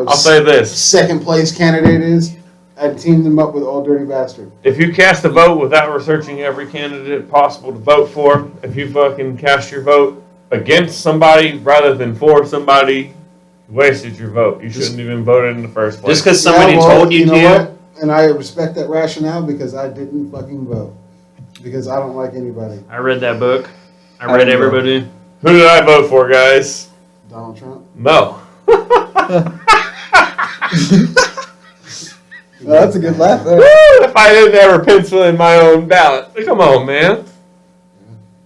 I'll say this. second place candidate is, and team them up with old dirty bastard. If you cast a vote without researching every candidate possible to vote for, if you fucking cast your vote against somebody rather than for somebody, you wasted your vote. You shouldn't even voted in the first place. Just because somebody Yeah, well, told you know to. what? And I respect that rationale because I didn't fucking vote. Because I don't like anybody. I read that book. I I read don't know. everybody. Who did I vote for, guys? Donald Trump. No. Well, that's a good laugh there. Woo, if I didn't ever pencil in my own ballot. Come on, man.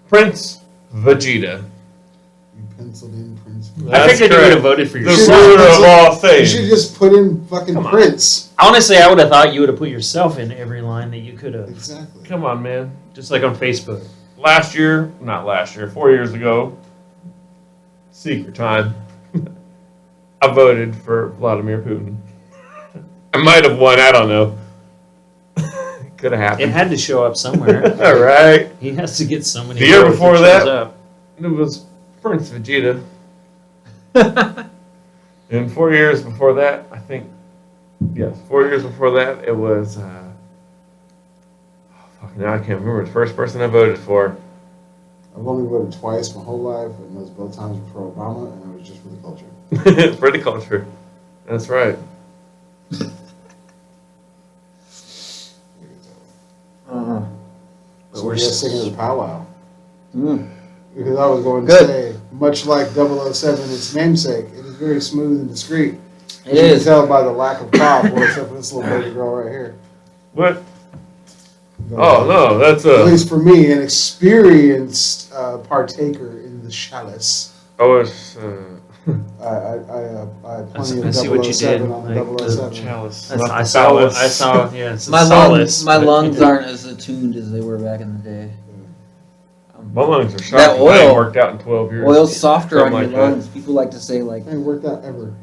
Prince Vegeta. You penciled in Prince. I That's figured you would have correct. voted for The yourself. ruler of all You should things. just put in fucking Come on. Prince. Honestly, I would have thought you would have put yourself in every line that you could have. Exactly. Come on, man. Just like on Facebook. 4 years ago, secret time, I voted for Vladimir Putin. I might have won, I don't know. Could have It happened. had to show up somewhere. All right. He has to get so many. The year votes before it that- shows up. It was Prince Vegeta. And 4 years before that, I think, yes, 4 years before that, it was, now I can't remember the first person I voted for. I've only voted twice my whole life, and those both times were for Obama, and it was just for the culture. For the culture. That's right. So we're we're just singing the powwow. Mm. Because I was going to Good. say, much like 007, its namesake, it is very smooth and discreet. It you can is. tell by the lack of pop, well, except for this little baby girl right here. What? Oh, no, that's At least for me, an experienced partaker in the chalice. Oh, it's I had plenty I of see what you 007 did, on the like the 007. chalice. That's- not I the saw. phallus. I saw. Yeah, it's a My solace, my but- lungs aren't as attuned as they were back in the day. My lungs are That shot. I ain't oil- worked out in 12 years. Oil's softer on Something your like that. lungs. People like to say like, I ain't worked out ever.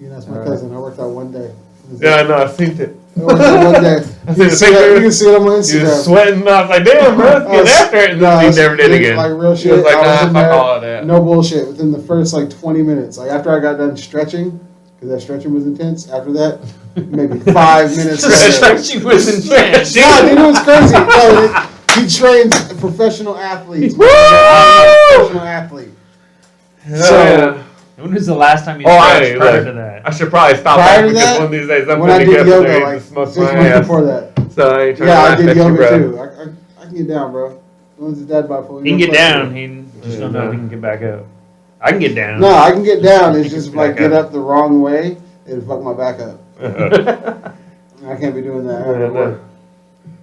You know, that's my Alright. cousin. I worked out one day. Yeah, I know. I think that. I worked out one day. I You see can the see that- you picture. can see it on my He was Instagram. sweating. I was like, damn, bro, let's get after it. And No, then he never did again. Like real He was shit. like, I was nah, in fuck there, all of that. no bullshit. Within the first like 20 minutes, like after I got done stretching, because that stretching was intense. After that, maybe 5 minutes. Stretching was intense. Yeah, dude, it was crazy. No, he trains professional athletes. Professional athlete. So, when was the last time you I stretched prior to that? I should probably stop Prior that to because that, one of these days I'm when I going to did get up yoga, there like and smoke 6 my months ass. before that. So I ain't trying Yeah, to I laugh did at you, yoga bro. too. I can get down, bro. Once his dad by He can get down. He just don't know if he can get back up. I can get down. No, I can get down. It's just if I Back get up. up the wrong way, it'll fuck my back up. I can't be doing that. I gotta work.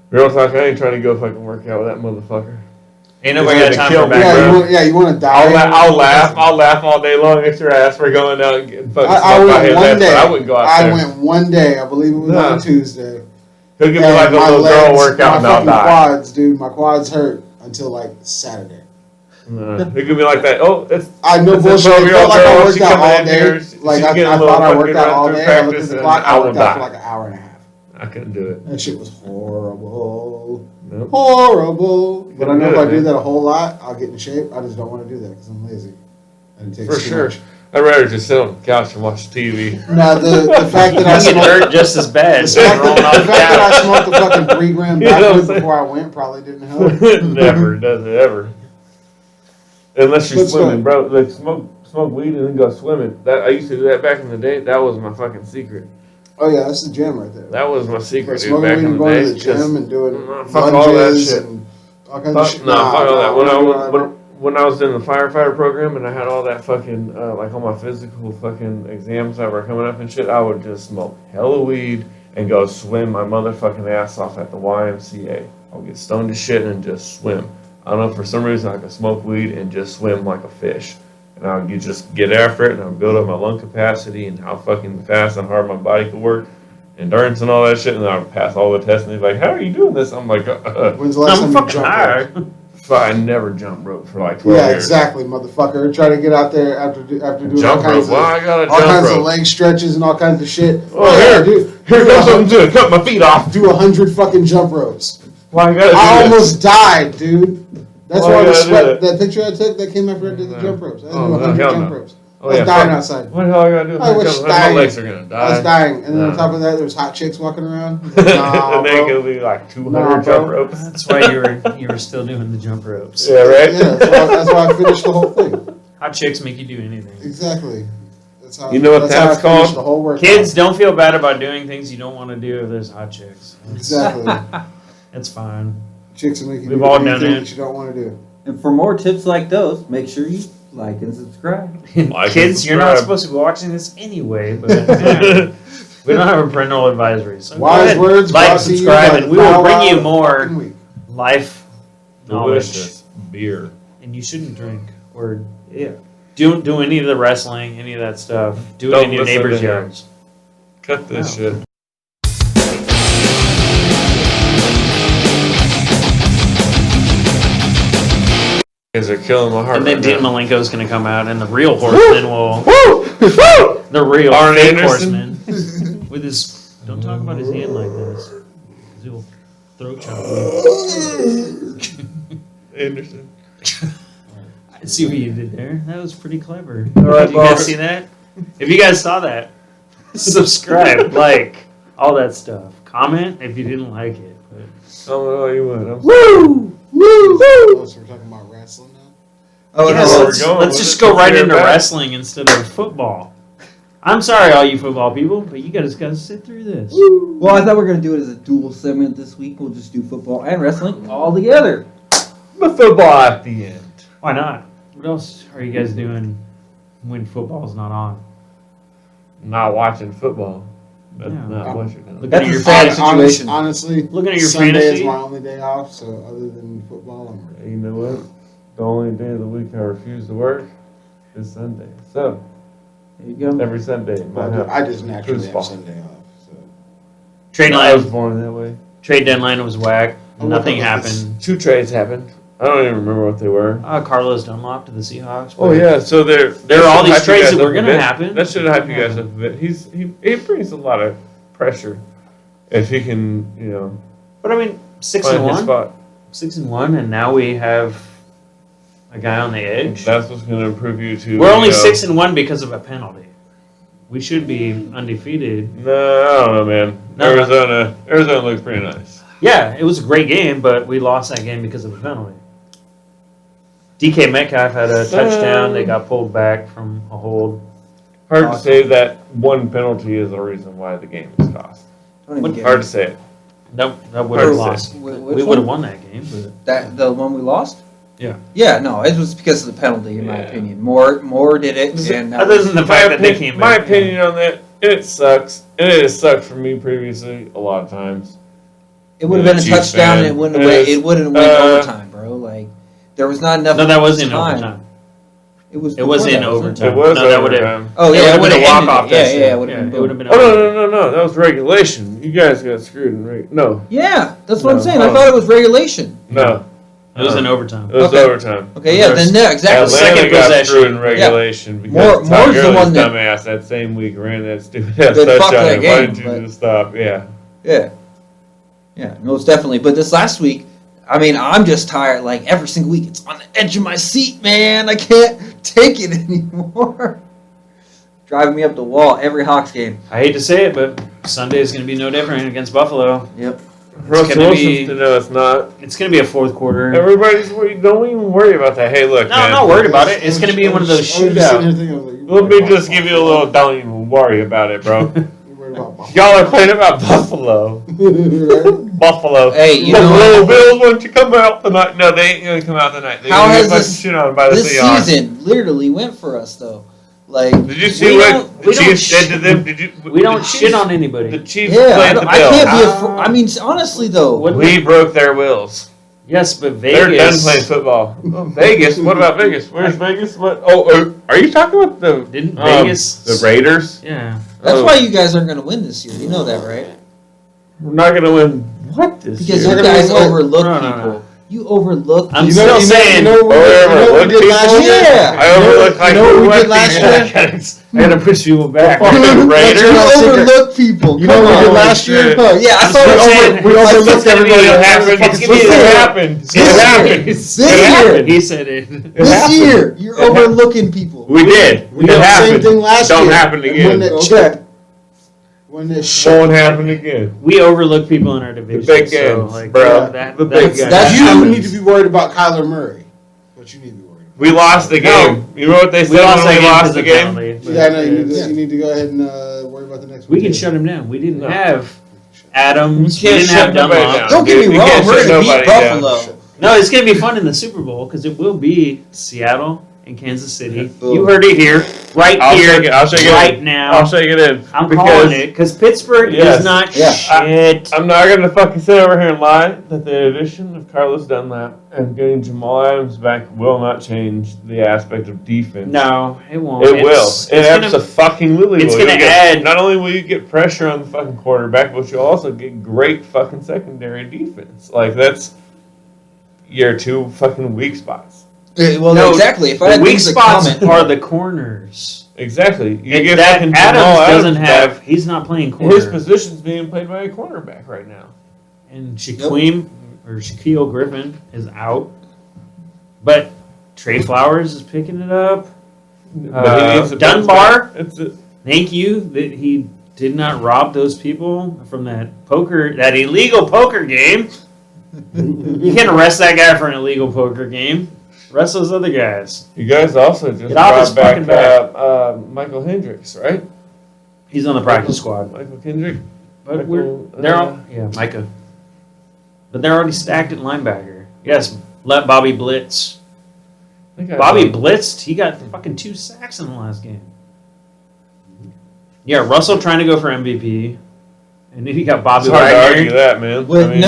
Real talk, I ain't trying to go fucking work out with that motherfucker. Ain't nobody He's got gonna time kill for me, back. bro. You want to die? I'll laugh all day long at your ass for going out and getting fucking I smoked by went his one ass, day. but I wouldn't go out there. I went one day. I believe it was Nah. on Tuesday. He'll give me And like a my little girl legs, workout and my I'll fucking die. quads, dude. My quads hurt until like Saturday. He'll give me like that. Oh, it's I know it's a bullshit. It 12-year-old felt like I girl. worked She out coming all in day. here. Like She's I getting a thought little I worked fucking out run all through day. I looked practice at the and clock. I I will worked out for die. like an hour and a half. I couldn't do it. That shit was horrible. Nope. Horrible. But I know if I do man. that a whole lot, I'll get in shape. I just don't want to do that because I'm lazy. And it takes For too sure. much. I'd rather just sit on the couch and watch TV. Now, the fact that I You get smoked, hurt just as bad. the So fact rolling off that the couch. I smoked the fucking 3 gram You know what I'm backward saying? before I went probably didn't help. Never does it ever. Unless you're Let's go. swimming, bro. Like smoke weed and then go swimming. That I used to do that back in the day. That was my fucking secret. Oh yeah, that's the gym right there. That was my secret, dude, Smoking back weed in and the going day. to the gym and doing fuck all that lunges shit. and all kinds of Fuck, shit. fuck all that. no. When I was in the firefighter program and I had all that fucking, like all my physical fucking exams that were coming up and shit, I would just smoke hella weed and go swim my motherfucking ass off at the YMCA. I would get stoned to shit and just swim. I don't know, for some reason I could smoke weed and just swim like a fish. And I would just get after it and I would build up my lung capacity and how fucking fast and hard my body could work. Endurance and all that shit, and I would pass all the tests, and they'd be like, "How are you doing this?" I'm like, When's the last I'm time you fucking jumped rope? tired. So I never jumped rope for like 12 Yeah, years. exactly, motherfucker. Try to get out there after doing all Jump rope. kinds Well, I got a all kinds jump of rope. leg stretches and all kinds of shit. Oh, yeah, dude. Here goes something to cut my feet off. Do 100 fucking jump ropes. Why I gotta do I this? almost died, dude. That's Why why you the gotta do sweat. that? That picture I took that came after I did the jump ropes. I had to do 100 hell jump no. ropes. Oh, I was yeah, dying fuck. outside. What the hell I gotta do? I was My dying. legs are gonna die. I was dying, and then No. on top of that, there was hot chicks walking around. Nah, and then bro. it'll be like 200 Nah, jump bro. ropes. That's why you were still doing the jump ropes. Yeah, right? Yeah, that's why I finished the whole thing. Hot chicks make you do anything. Exactly. That's how. You know what how I that's finished called? The whole workout. Kids, don't feel bad about doing things you don't want to do if there's hot chicks. Exactly. It's fine. Chicks will make you We've do all done anything it. that you don't want to do. And for more tips like those, make sure you like and subscribe. Like Kids, and you're not subscribe. supposed to be watching this anyway, but yeah, we don't have a parental advisory. So go Wise ahead, words. like, brought to you subscribe, by and the we will Pow bring you Wow more fucking week. life knowledge. Delicious beer. And you shouldn't drink or Yeah. don't do any of the wrestling, any of that stuff. Do it Don't in your listen to neighbor's him. yards. Cut this Wow. shit. You guys are killing my heart. And then right Dean now. Malenko's going to come out, and the real horseman will. The real Arn fake Anderson? horseman with his. Don't talk about his hand like this, 'cause he'll throat chop you. Anderson. I see what you did there. That was pretty clever. All right, Did you guys boss. see that? If you guys saw that, subscribe, like, all that stuff. Comment if you didn't like it. But Tell me all you want. I'm woo! Oh, so we're talking about wrestling now? Oh, Yes, no. let's, going let's with just it. go right Let's into hear it back. wrestling instead of football. I'm sorry, all you football people, but you guys got to sit through this. Well, I thought we were going to do it as a dual segment this week. We'll just do football and wrestling all together. the football at the end. Why not? What else are you guys doing when football's not on? Not watching football. That's Yeah. not what you're doing. Look That's at your a sad fantasy. situation. Honestly, Looking at your Sunday fantasy. is my only day off, so other than football, I'm ready. You know what? The only day of the week I refuse to work is Sunday. So, There you go. every Sunday, my Well, house. I just naturally Football. have Sunday off. So. Trade I was line, born that way. trade deadline was whack. Oh, Nothing what about this? happened. 2 trades happened. I don't even remember what they were. Carlos Dunlop to the Seahawks. Oh yeah, so There are all these trades that were going gonna happen. That should hype you guys up a bit. He brings a lot of pressure if he can, But I mean, 6 find and his 1, spot. 6 and 1, and now we have a guy on the edge. That's what's going to improve you to. We're only 6 and 1 because of a penalty. We should be undefeated. No, I don't know, man. No. Arizona looks pretty nice. Yeah, it was a great game, but we lost that game because of a penalty. DK Metcalf had a touchdown. They got pulled back from a hold. Hard to say that one penalty is the reason why the game was cost. Hard to say it. Nope, that would have Hard to lost. say. We would have won that game. But The one we lost? Yeah. Yeah, no, it was because of the penalty, in my Yeah. opinion. Moore did it, and that other was- than the fact that they came My back. opinion on that, it sucks. And it has sucked for me previously a lot of times. it would have been a Chiefs touchdown. fan. And it wouldn't Yes. have went overtime, bro. Like there was not enough. No, that was in time. overtime. It was. It was before in that, wasn't overtime. It was No, that would've- overtime. Oh yeah, it it would have would have been a walk-off. Yeah, it would have been. It would have been. Oh, no. That was regulation. You guys got screwed in No. Yeah, that's what I'm No. saying. I thought it was regulation. No. It was in overtime. It was Okay. overtime. Okay, yeah, then yeah, exactly. Atlanta second got possession. screwed in regulation Moore's because Todd the Gurley's one that- dumbass that same week ran that stupid ass That fucked touchdown. that And game, why didn't you but- just stop? Yeah. Yeah, most definitely. But this last week, I mean, I'm just tired. Like every single week, it's on the edge of my seat, man. I can't take it anymore. Driving me up the wall every Hawks game. I hate to say it, but Sunday is going to be no different against Buffalo. Yep. Russell gonna Wilson's be- to know it's not. It's going to be a fourth quarter. Everybody's worried. Don't even worry about that. Hey, look, No, man. I'm not worried about it. It's going to be one of those shootouts. Let me just give you a little. Don't even worry about it, bro. You're worried about Buffalo. Y'all are playing about Buffalo. Buffalo. Hey, you Buffalo know Bills, why don't you come out tonight? No, they ain't gonna come out tonight. They're How gonna has get fucking this- shit on by the this Seahawks. season literally went for us though. Like, Did you see We what don't- the we don't Chiefs sh- did to them? Did you? We don't the shit Chiefs- on anybody. The Chiefs yeah, played the I can't be. Bills. I mean, honestly though, What- We broke their wills. Yes, but Vegas. They're done playing football. Oh, Vegas. What about Vegas? Where's Vegas? What? Oh, are you talking about the Didn't Vegas? the Raiders? Yeah. that's Oh. why you guys aren't going to win this year. You know that, right? We're not gonna win. What this Because year? you They're gonna guys win what? overlook No, no, people. no. You overlook. I'm people. still saying. You know what we did last year? Yeah. I overlooked like you know what we what did last the- year? I gotta push people back. Fucking Raiders. You overlook people. You Come know what we did on. last year? shit. Oh, yeah, I I'm thought still saying- We Like, overlooked it's gonna be- everybody It else. happened. It's It gonna be- happened. This It happened. year. It This happened. year. He said it. This happened. year, you're It happened. overlooking people. We did. We It did the same happened. thing last Don't year. happen And again. When that Okay. shit. When this shit. Won't happen again. We overlook people in our division. big so, games, like, bro. That, The that- big games. That's You happens. need to be worried about Kyler Murray. What you need to be worried about. We lost the game. You know what they We said lost when that we game lost because the of game? penalty, but- Yeah, I know you need, Yeah. you need to go ahead and worry about the next We one. can shut him down. We didn't No. have Adams. You We can't didn't have shut nobody Dunlop. down. Don't get Dude, me you wrong, can't we're shut going to beat nobody down. Buffalo. No, it's going to be fun in the Super Bowl because it will be Seattle and Kansas City. Boom. You heard it here, right I'll here, shake it. I'll shake it right in. now. I'll shake it in. I'm because calling it because Pittsburgh Yes. is not Yeah. shit. I'm not going to fucking sit over here and lie that the addition of Carlos Dunlap and getting Jamal Adams back will not change the aspect of defense. No, it won't. It will. It's It gonna- absolutely it's will. gonna You'll get- add- Not only will you get pressure on the fucking quarterback, but you'll also get great fucking secondary defense. Like, that's your two fucking weak spots. Well, No, exactly. If I the had weak things to spots comment, are the corners. Exactly. You And get that fucking Adams Jamal doesn't back. have. He's not playing corner. His position's being played by a cornerback right now. And Shaquille Griffin is out. But Trey Flowers is picking it up. But he needs to bounce Dunbar, back. It's a, thank you that he did not rob those people from that illegal poker game. You can't arrest that guy for an illegal poker game. Arrest those other guys. you guys also just Get off his brought fucking back back. Michael Hendricks, right? He's on the practice squad. Michael Kendrick. But Michael, they're all, Micah. But they're already stacked at linebacker. Yes, let Bobby blitz. Bobby blitzed. He got fucking 2 sacks in the last game. Yeah, Russell trying to go for MVP, and then he got Bobby It's hard to Wagner. argue that, man. With I mean,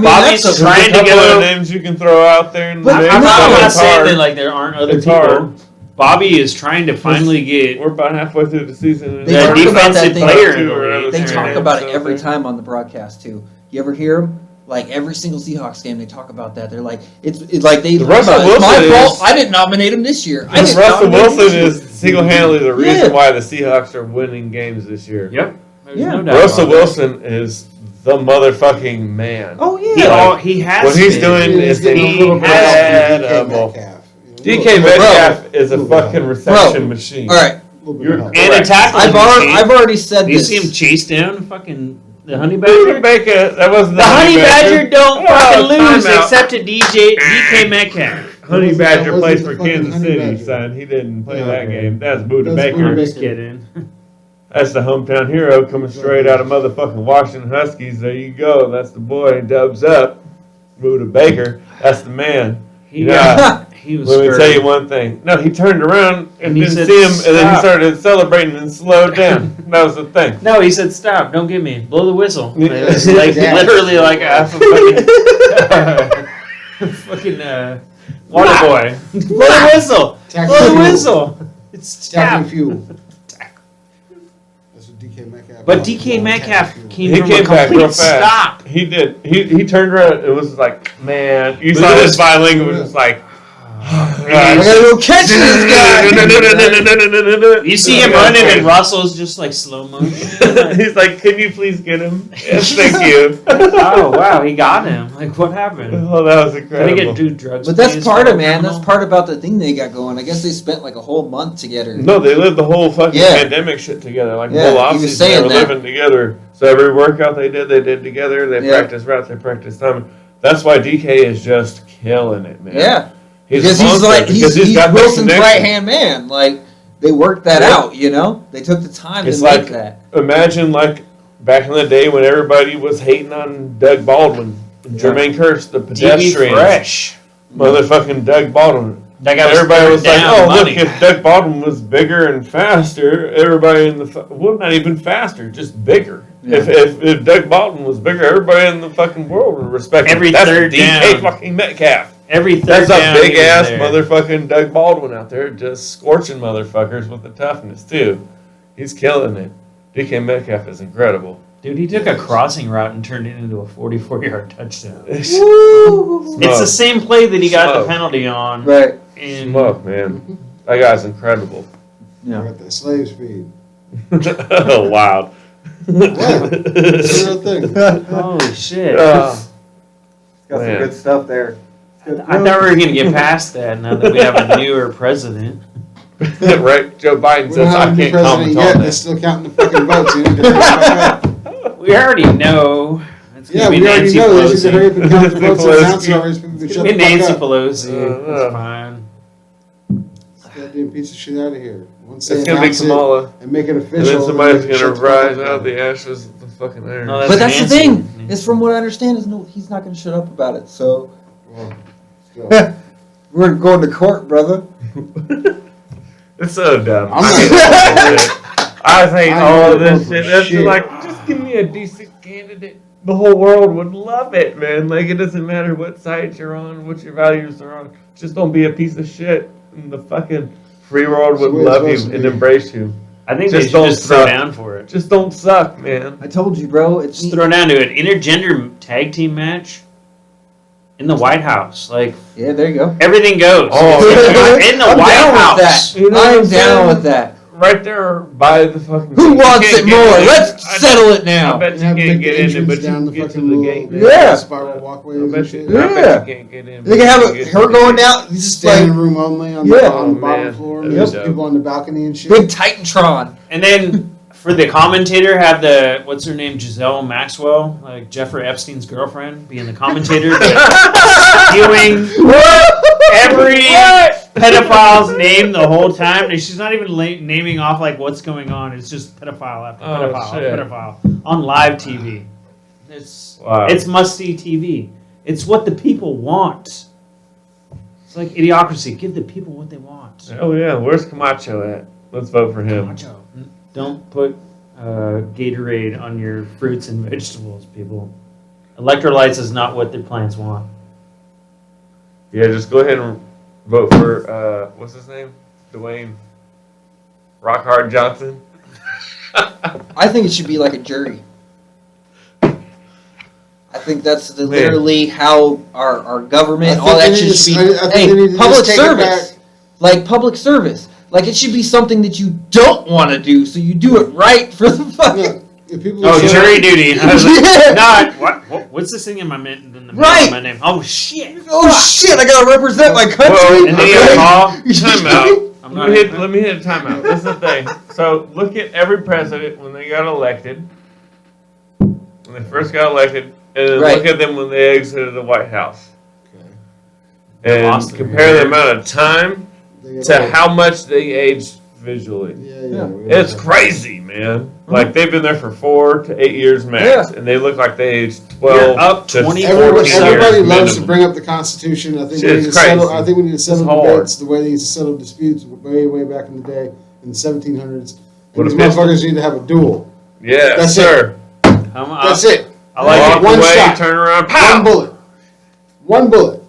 Bobby's that's trying to couple go. of names you can throw out there in the But mix, I'm no, not it's saying hard. that like there aren't other It's people. hard. Bobby is trying to finally get. We're about halfway through the season. They The talk about that defensive thing- player. Two or whatever They their talk name about it is every out there. time on the broadcast too. You ever hear them? Like every single Seahawks game, they talk about that. They're like, it's like they. The Russell it's my Wilson fault. is- I didn't nominate him this year. I Because didn't Russell nominate him Wilson this year. is single-handedly the reason Yeah. why the Seahawks are winning games this year. Yep. There's Yeah. no doubt Russell about that. Wilson is the motherfucking man. Oh He, yeah. he has. What he's been. doing is he incredible. has. DK Metcalf is a fucking reception machine. All right. You're help. And a tackle. I've already said Do you this. see him chase down fucking the honey Buda badger? Baker, that wasn't The honey badger don't fucking lose timeout. except to DK Metcalf. Honey That Badger wasn't plays the for fucking Kansas Honey City, Badger. son. He didn't play Yeah, that okay. game. That's Buda That's Baker. Buda I'm Baker. just kidding. That's the hometown hero coming straight out of motherfucking Washington Huskies. There you go. That's the boy. Dubs up. Buda Baker. That's the man. He, Yeah. he was Let me scurvy. tell you one thing. No, he turned around and And he didn't said, see him, and then he "Stop." started celebrating and slowed down. That was the thing. No, he said, "Stop! Don't get me. Blow the whistle." Yeah. It was like Yeah. literally like a fucking water boy. Blow the whistle. Tackle Blow the fuel. whistle. It's Tackling tap. fuel. That's what DK Metcalf. But DK Metcalf Tackling came He from came a back real complete fast. stop. He did. He turned around. It was like, man. You Look saw at his this. body language. It was like, I gotta go catch this guy. You see him running, and Russell's just like slow motion. He's like, can you please get him? Yes, thank you. Oh wow, he got him. Like what happened? Oh, that was Did he incredible. get do drugs? But with that's his part of fellow man. That's criminal? part about the thing they got going. I guess they spent like a whole month together. No, they lived the whole fucking Yeah. pandemic shit together. Like Yeah, the whole he was offseason, they saying were that. living together. So every workout they did together. They Yeah. practiced routes, they practiced timing. That's why DK is just killing it, man. Yeah, He's because a he's monster, like because he's got that Wilson's connection. right hand man. Like they worked that Yeah. out. You know, they took the time It's to like- make that. Imagine like back in the day when everybody was hating on Doug Baldwin, Jermaine Kearse, the TV pedestrians, fresh. motherfucking Doug Baldwin. That guy was Everybody was like, down "Oh, money. look! If Doug Baldwin was bigger and faster, everybody in the well, not even faster, just bigger. Yeah. If Doug Baldwin was bigger, everybody in the fucking world would respect him. Every That's third DK down. fucking Metcalf. Every third That's a down, big he was ass there. motherfucking Doug Baldwin out there, just scorching motherfuckers with the toughness too. He's killing it. DK Metcalf is incredible. Dude, he took a crossing route and turned it into a 44-yard touchdown. Woo! It's the same play that he got Smoke. the penalty on. Right. And Smoke, man. That guy's incredible. I Yeah. got that slave speed. Oh, wow. What? It's a real thing. holy shit! Uh, Got Man. some good stuff there. I thought we were gonna get past that now that we have a newer president. right? Joe Biden We says, don't have I a new can't president comment yet. on They're that. still counting the fucking votes. You need to hurry the fuck up. We already know. It's gonna Yeah, be we already Nancy know they should hurry up Pelosi. and count the votes and Pelosi. announce it already so people can It's shut gonna be the Nancy fuck up. Pelosi. It's fine. Goddamn piece of shit out of here. Once It's they going to be announce it Kamala. and make it And official. then somebody's they going shut to the fuck rise up. out of the ashes of the fucking iron. No, But that's the Nancy. thing. Is from what I understand is no, he's not going to shut up about it. So Well, still. we're going to court, brother. It's so dumb. I'm I hate I'm all not of this voting for shit. That's shit. like, just give me a decent candidate. The whole world would love it, man. Like, it doesn't matter what side you're on, what your values are on. Just don't be a piece of shit. And the fucking free world would That's the way it's love you supposed to and be. embrace you. I think Just they should don't just throw suck. down for it. Just don't suck, man. I told you, bro. It's Just throw down to an intergender tag team match in the White House. Like yeah. There you go. everything goes. Oh, in the I'm White down House. with that. You know what I'm I'm down saying? with that. Right there by the fucking. Who you wants can't it get more? in. Let's I- settle it I now. bet And you have can't make get the in there, but entrance you down can the get to fucking the little gate. Yeah. spiral walkways I and bet shit. you, I Yeah. bet you can't get in. They can have but you it, get her to the going gate. down. It's just Standing like room only on, Yeah. the, on the Oh, bottom man. floor. That'd And be there's dope. people on the balcony and shit. big Titantron. And then for the commentator, have the what's her name, Giselle Maxwell, like Jeffrey Epstein's girlfriend, being the commentator, but spewing every pedophile's name the whole time, and she's not even naming off like what's going on. It's just pedophile after Oh, pedophile, shit. pedophile on live TV. It's Wow. it's must see TV. It's what the people want. It's like idiocracy. Give the people what they want. Oh yeah, where's Camacho at? Let's vote for him. Macho. Don't put Gatorade on your fruits and vegetables, people. Electrolytes is not what their plants want. Yeah, just go ahead and vote for what's his name? Dwayne Rockhard Johnson. I think it should be like a jury. I think that's literally how our government, I all that think they should need be. to- I think they need to Public just take it service. back. Like public service. Like it should be something that you don't want to do, so you do it right for the fucking. Yeah, if people Oh, say- jury duty. I was like, Yeah. not what? What's this thing in my in the middle Right. of my name? Oh shit! Oh shit! I gotta represent my country. Well, And then you have a call. Time out. I'm not. Let me hit a timeout. This is the thing. So look at every president when they got elected, when they first got elected, and then look at them when they exited the White House. Okay. And compare the amount of time to how much they aged visually. Yeah. It's crazy, man. Like they've been there for 4 to 8 years max, and they look like they aged 12 You're up to 24 years. Everybody loves minimum. to bring up the Constitution. I think Shit, we need to it's crazy. settle. I think we need to settle It's hard. debates the way they used to settle disputes way back in the day in the 1700s. And With these a pistol? motherfuckers need to have a duel. Yeah, That's sir. That's it. I like Walk it. One away, shot. turn around, One pow! bullet. One bullet.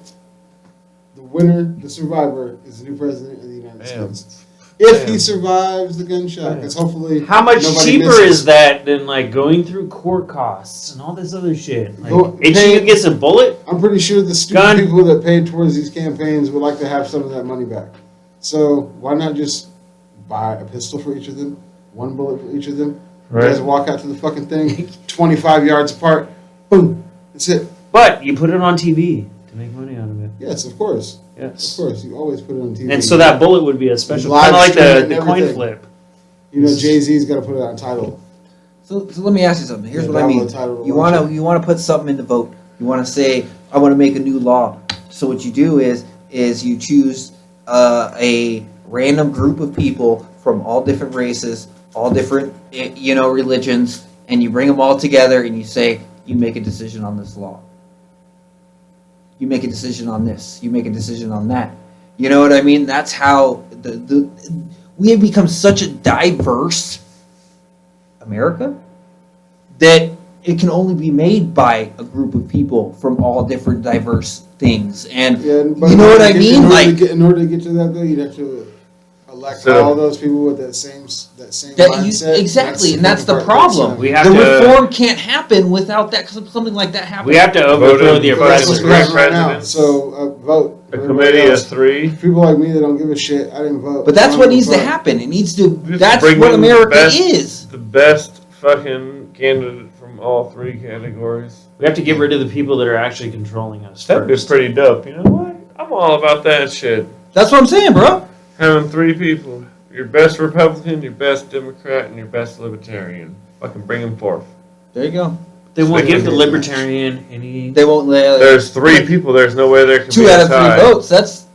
The winner, the survivor, is the new president of the United Damn. States. If Damn. he survives the gunshot, because hopefully How much nobody cheaper misses. is that than like going through court costs and all this other shit? Like, Go- it's pay- you gets a bullet. I'm pretty sure the stupid Gun. people that paid towards these campaigns would like to have some of that money back. So why not just buy a pistol for each of them, one bullet for each of them? You guys Right. walk out to the fucking thing, 25 yards apart, boom, that's it. But you put it on TV to make money out of it. Yes, of course. Of Yes. course, you always put it on TV. And so that bullet would be a special, Live kind of like stream the and coin everything. flip. You know, Jay-Z's got to put it on title. So let me ask you something. Here's Yeah, what I mean. download title, You watch wanna put something in the vote. You wanna say I want to make a new law. So what you do is you choose a random group of people from all different races, all different religions, and you bring them all together and you say you make a decision on this law. You make a decision on this. You make a decision on that. You know what I mean? That's how we have become such a diverse America that it can only be made by a group of people from all different diverse things. And Yeah, you know what I mean? In order to get to that, though, you'd have to elect So- all those people with that same that mindset. exactly, and that's the fucking part problem. that's, We have The to. reform can't happen without that. Because something like that happens. We have to overthrow Voted the for That's what's oppressor. going Correct on right now. presidents. So vote. A Everybody committee of else. 3. People like me that don't give a shit. I didn't vote. But that's I what don't needs to vote. happen. It needs to. Just That's bring what in the America best- is. The best fucking candidate from all 3 categories. We have to get rid of the people that are actually controlling us That'd be first. pretty dope. You know what? I'm all about that shit. That's what I'm saying, bro. Having 3 people. Your best Republican, your best Democrat, and your best Libertarian. Fucking bring them forth. There you go. They won't give the Speaking of libertarian any. They won't. There's 3 people. There's no way there can be 2 a out of 3 tie. votes. That's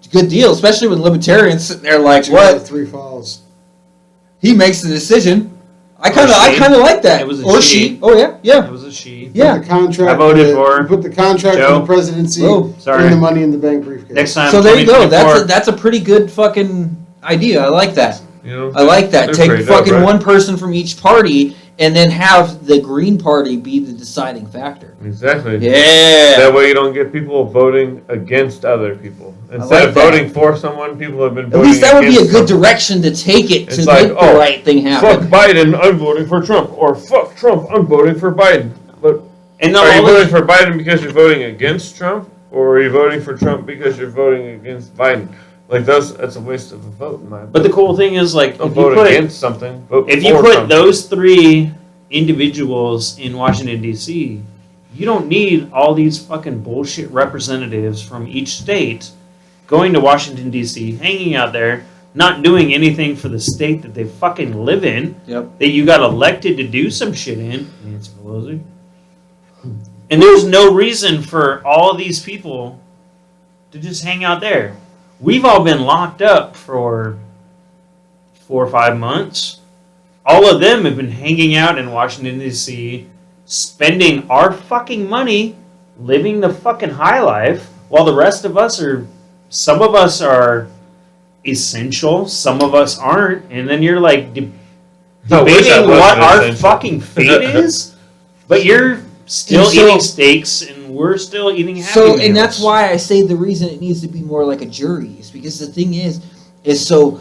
a good deal, especially when libertarians sitting there like, 2 out of what? 3 falls. He makes the decision. I Or kind of she. like that. It was a or she. she. Oh yeah, yeah, It was a she. yeah. Put the contract. I voted you for her. Put the contract Joe. for the presidency Oh, sorry. in the money in the bank briefcase. Next time. So there you go. 2024. That's a pretty good fucking idea. I like that. You know? I like that. They're Take pretty dope, fucking right? one person from each party and then have the Green Party be the deciding factor. Exactly. Yeah. That way you don't get people voting against other people. Instead like of that. voting for someone, people have been At voting least that would be a against good someone. direction to take it to It's like, make oh, the right thing Fuck happen. Biden, I'm voting for Trump. Or fuck Trump, I'm voting for Biden. But And are you all of voting for Biden because you're voting against Trump? Or are you voting for Trump because you're voting against Biden? Like, that's a waste of a vote, in my opinion. But the cool thing is, like, Don't if you vote put against something, vote if you for put something. those 3 individuals in Washington D.C., you don't need all these fucking bullshit representatives from each state going to Washington D.C., hanging out there, not doing anything for the state that they fucking live in. Yep. That you got elected to do some shit in, Nancy Pelosi. And there's no reason for all these people to just hang out there. We've all been locked up for 4 or 5 months. All of them have been hanging out in Washington, D.C., spending our fucking money, living the fucking high life, while the rest of us are, some of us are essential, some of us aren't, and then you're like I wish debating I wasn't what our essential. fucking fate is, but you're still And so- eating steaks and we're still eating Happy So, Meals. and that's why I say the reason it needs to be more like a jury is because the thing is so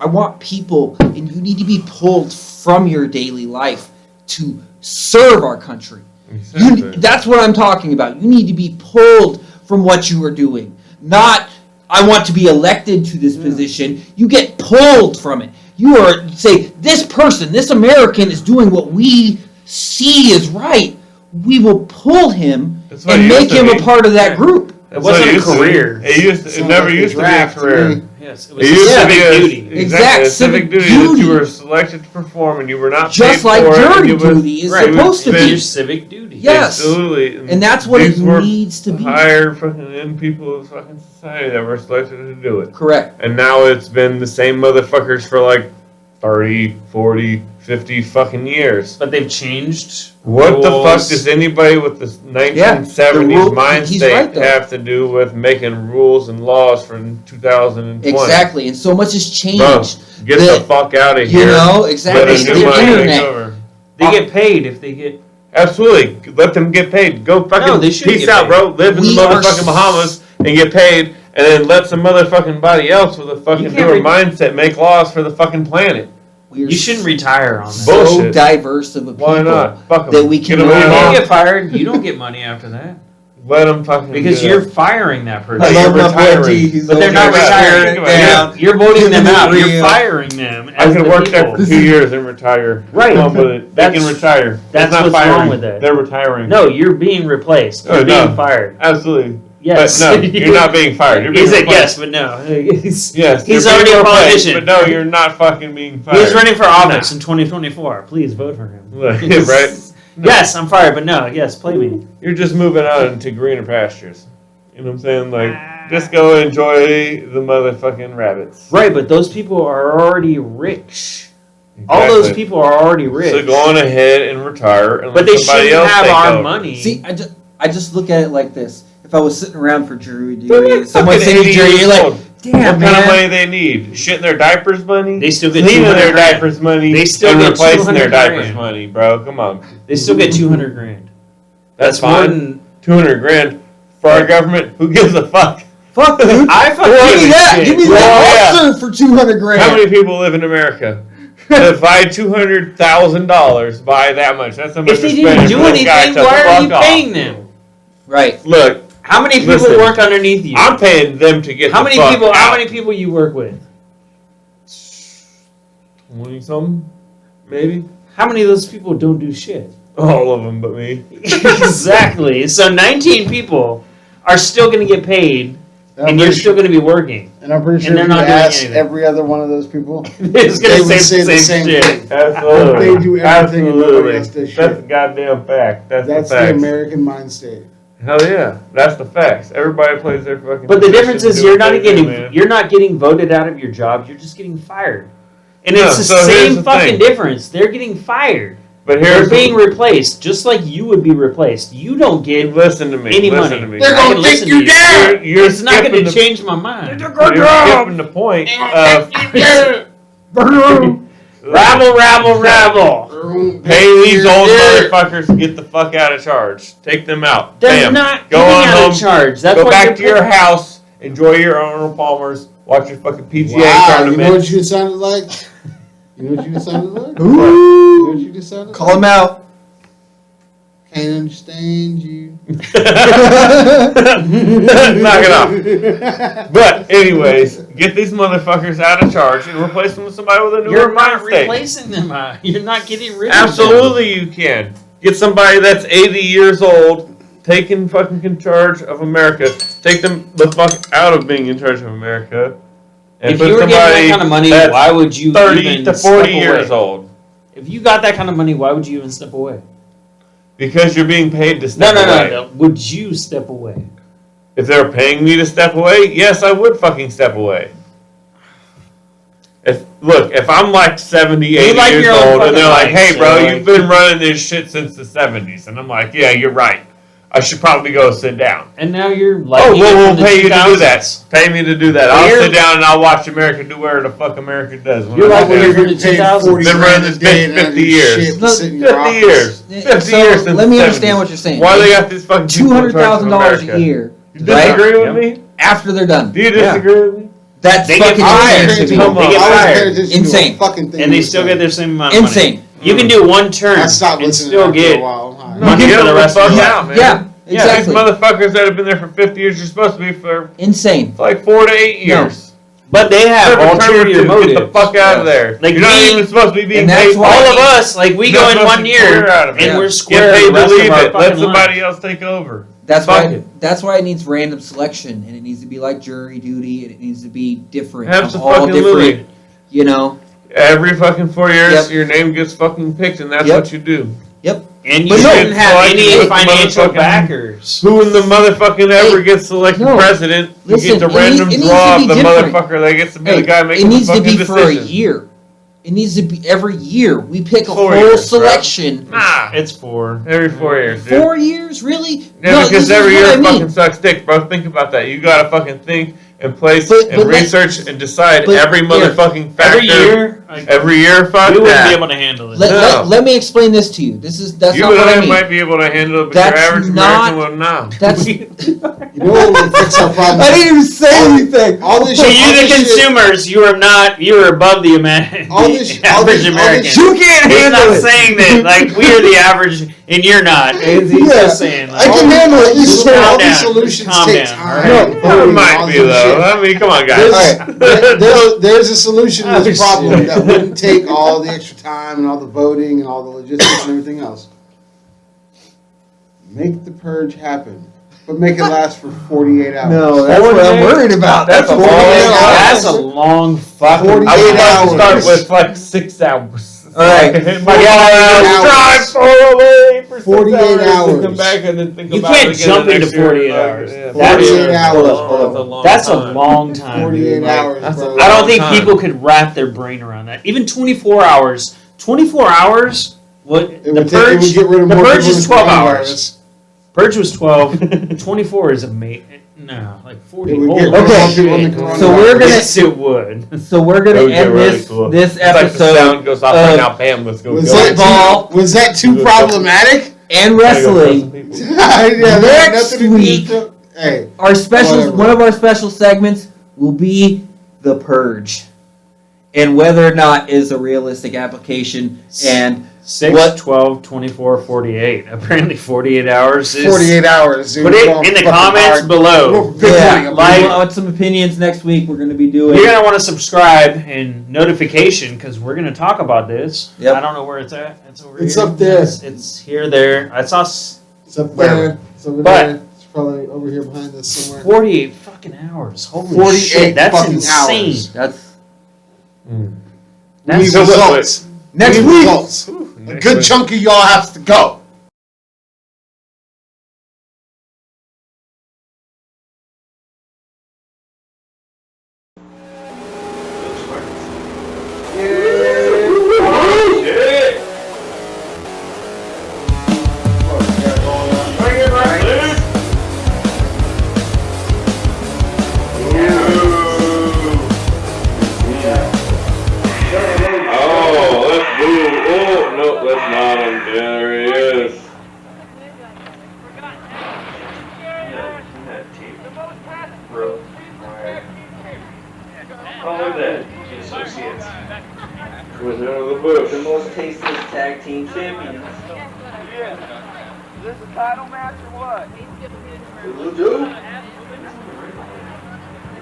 I want people, and you need to be pulled from your daily life to serve our country. Exactly. That's what I'm talking about. You need to be pulled from what you are doing. Not, I want to be elected to this position. You get pulled from it. You are, say, this person, this American is doing what we see is right. We will pull him That's what and it make used to him be. a part of that group. it wasn't a career. It Sounds never like a used to be a draft to career. me. Yeah, Yes, it was It used to be civic a- duty. Exact a civic civic duty that duty. you were selected to perform, and you were not Just paid like for it, and jury you was- duty is Right, supposed to it's your be. civic duty. Yes. Absolutely. And that's what it these were needs to be. Higher fucking end people of fucking society that were selected to do it. Correct. And now it's been the same motherfuckers for like 30, 40, 50 fucking years. But they've changed. What the fuck rules. does anybody with this Yeah, 1970s the rule- mind he's state right, though. have to do with making rules and laws for 2020? Exactly. And so much has changed. Bro, get that- the fuck out of You here. know, Let exactly. a It's The new the money take internet. over. They get paid if they get. Absolutely. Let them get paid. Go fucking No, they should peace get out, paid. bro. Live in We the are motherfucking Bahamas and get paid, and then let some motherfucking body else with a fucking can't newer re- mindset make laws for the fucking planet. We are You shouldn't retire on that. so Bullshit. diverse of a people Why not? Fuck 'em. that we Get can them If out you of don't here. get fired, you don't get money after that Let them fucking because do you're that. firing that person. I You're love my boy retiring. G. He's But they're over not there retiring. Think about down. You're voting them Giving out. them You're real. firing them. I as could the work there people. for 2 years and retire. Right. Come on with it. They can That's- retire. that's not what's firing. wrong with that. They're retiring. No, you're being replaced. You're Oh, being no. fired. Absolutely. Yes. But no, you're not being fired. You're being He said replaced. yes, but no. He's, Yes. He's you're being already a replaced, politician. But no, you're not fucking being fired. He's running for office in 2024. Please vote for him. Right? No. Yes, I'm fired, but no. Yes, play me. You're just moving on into greener pastures. You know what I'm saying? Like, just go enjoy the motherfucking rabbits. Right, but those people are already rich. All those Exactly. people are already rich. So go on ahead and retire and But let they somebody shouldn't else have take our over. money. See, I just look at it like this. If I was sitting around for jury They're duty, like someone fucking saying 80 jury, years you're like, old. damn, What kind of money man. they need? Shit in their diapers money? They still get Cleaning 200 their grand. diapers money They still and get replacing 200 their diapers grand. money, bro. Come on. They still get 200 grand. That's more fine. than 200 grand for our government? Who gives a fuck? Fuck, dude. I fucking Give me that. shit. Give me Well, that yeah. officer for 200 grand. How many people live in America? If I had $200,000, buy that much. That's how much If they we're spending didn't do for this guy. anything, Shut why the are you fuck off. paying them? Right. Look, How many people Listen, work underneath you? I'm paying them to get How the many fuck people? out. How many people you work with? 20 something, maybe. How many of those people don't do shit? All of them, but me. Exactly. So 19 people are still going to get paid, and you're still going to be working. And I'm pretty sure And they're if you not doing ask anything. every other one of those people, It's they going would to say say the the same same shit. thing. Absolutely. They do everything and nobody else Absolutely. does That's shit. a goddamn fact. That's That's the the facts. American mind state. Hell yeah. That's the facts. Everybody plays their fucking But the position difference and is do you're what not they do, getting man. you're not getting voted out of your job. You're just getting fired. And No, it's the so here's same the fucking thing. difference. They're getting fired. But They're here's being replaced, just like you would be replaced. You don't get listen to me. any listen money. to me. They're I gonna can take listen you to down. You're It's not going skipping to the- change my mind. You're skipping the point of Rabble, rabble, rabble. pay these old motherfuckers to get the fuck out of charge. Take them out. They're Bam. not Go getting on out home. of charge. That's Go why back you're to your paying- house. Enjoy your Arnold Palmers. Watch your fucking PGA Wow, you know tournament. what you just sounded like? You know what you just sounded like? You Ooh. know what you just sounded Call him like? out. Can't understand you. Knock it off. But anyways, get these motherfuckers out of charge and replace them with somebody with a newer You're not mind state. replacing them. You're not getting rid of them. Absolutely, you can get somebody that's 80 years old, taking fucking charge of America. Take them the fuck out of being in charge of America, and If put you were getting somebody that kind of money, that's why would you 30 even to step 40 years away? old. If you got that kind of money, why would you even step away? Because you're being paid to No, step no, away. no. Would you step away? If they were paying me to step away, yes, I would fucking step away. If I'm like 70, 80 like years your own old, and they're like, fucking hey, life, bro, so, you've been running this shit since the 70s. And I'm like, yeah, you're right. I should probably go sit down. And now you're like, Oh, we'll pay you to do that. Pay me to do that. Well, I'll you're- sit down and I'll watch America do whatever the fuck America does. When You're I'm like when there. you're from the Paid 2000s. 40 Been grand running a this day bitch and I 50 do years. shit but sit in your 50 office. years. 50 So, years since let me the understand 70s. what you're saying. Why they got these fucking people in charge of $200,000 America? a year, You disagree with Right? me? after they're done. Do you disagree with me? That's They get fucking fired. insane to me. Come on. They get I wasn't fired. paying attention to a Insane. fucking thing And they you still said. get their same amount of money. Insane. You can do one turn I stopped and listening still after get a while. I'm high. money Get for the them rest of fuck your out, life. man. Yeah, Yeah, exactly. these motherfuckers that have been there for 50 years are supposed to be for Insane. like 4 to 8 No. years. But they have Serve a term or ulterior two, motives. Get the fuck out of there. Like You're not me- even supposed to be being And that's paid. why- All of us, like we You're go not in supposed one to year square out of it. and we're Yeah. square Get paid the to rest leave of our it. Let fucking somebody life. else take over. That's Fuck why. it. That's why it needs random selection, and it needs to be like jury duty, and it needs to be different. All Absolutely. different. You know. Every fucking 4 years, Yep. your name gets fucking picked, and that's Yep. what you do. Yep. And you But no, shouldn't have like, any with the financial motherfucking- backers. Who in the motherfucking ever gets selected no. president? You Listen, get the it random needs to draw be of the different. motherfucker that gets to be Hey, the guy making it needs the to fucking be decision. for a year. It needs to be every year. We pick a 4 whole years, bro. selection. Nah, It's 4. every 4 years, dude. 4 years, really? Yeah, No, because this is every what year I mean. fucking sucks dick, bro. Think about that. You gotta fucking think and place But and let- research and decide but every here, motherfucking factor. Every year, fuck we wouldn't that. be able to handle it. No. Let me explain this to you. That's You not what and I I mean. might be able to handle it, but That's your average not- American will not. That's. You know what would fix our problem? I didn't even say anything. All this To shit. you, all the this shit- consumers, you are not. You are above the All this- all average this- all American. this- You can't He's handle not it. saying that. Like we are the average, and you're not. He's Yeah. just saying. I Like, can handle it. You All said- calm these down. solutions Calm take down, time. all right? It voting, might all be this though. shit. I mean, come on, guys. There's a solution to this Oh, problem shit. that wouldn't take all the extra time and all the voting and all the logistics and everything else. Make the purge happen, but make it last for 48 hours. No, that's what I'm worried about. That's a long That's hours. a long fucking. 48 I would like to hours. start with like 6 hours. All right. My 48 God, drive hours. far away for 6 48 hours. And come hours. back and then think You about can't it again jump the into next year. 48 Like, hours. yeah, That's- 48 hours, That's bro. a long That's a time. long time. 48 dude. Like, hours, that's a bro. I don't think time. people could wrap their brain around that. Even 24 hours. 24 hours. What It the would, purge? it would get rid of The more purge people is than 12 hours. coronavirus. Purge was 12. 24 is amazing. No, like 40. It would Holy get rid of more Okay. people than shit. coronavirus. So we're gonna- Yes, it would. So we're That gonna would get end really this cool. this It's like the episode sound goes off of right now. Bam, let's go. Was go. that, Football. was that too Good problematic? and Gotta go wrestling. people. Yeah, that had Next nothing to do with week- the- Hey, Our special, Whatever. one of our special segments will be the purge, and whether or not is a realistic application. And 6, What? 12, 24, 48. Apparently 48 hours is... 48 hours. Dude. Put it Going in the fucking comments hard. below. We're yeah, big like- we want some opinions next week. We're gonna be doing. You're going to want to subscribe and notification because we're going to talk about this. Yep. I don't know where it's at. It's over It's here. up there. It's here, there. I saw It's up Whatever. there. It's over But- there. It's probably over here behind us somewhere. 48 fucking hours. Holy 48 shit. That's fucking insane. hours. That's We need That's So what- results. next We need week. results. A Next good week. chunk of y'all has to go. Shit. Bring it right loose. Oh, let's move. Oh, no, that's not him. There he is. Oh, look at that. The associates. With him in the bush. most tasteless tag team champions. Is this a title match or what? Who do?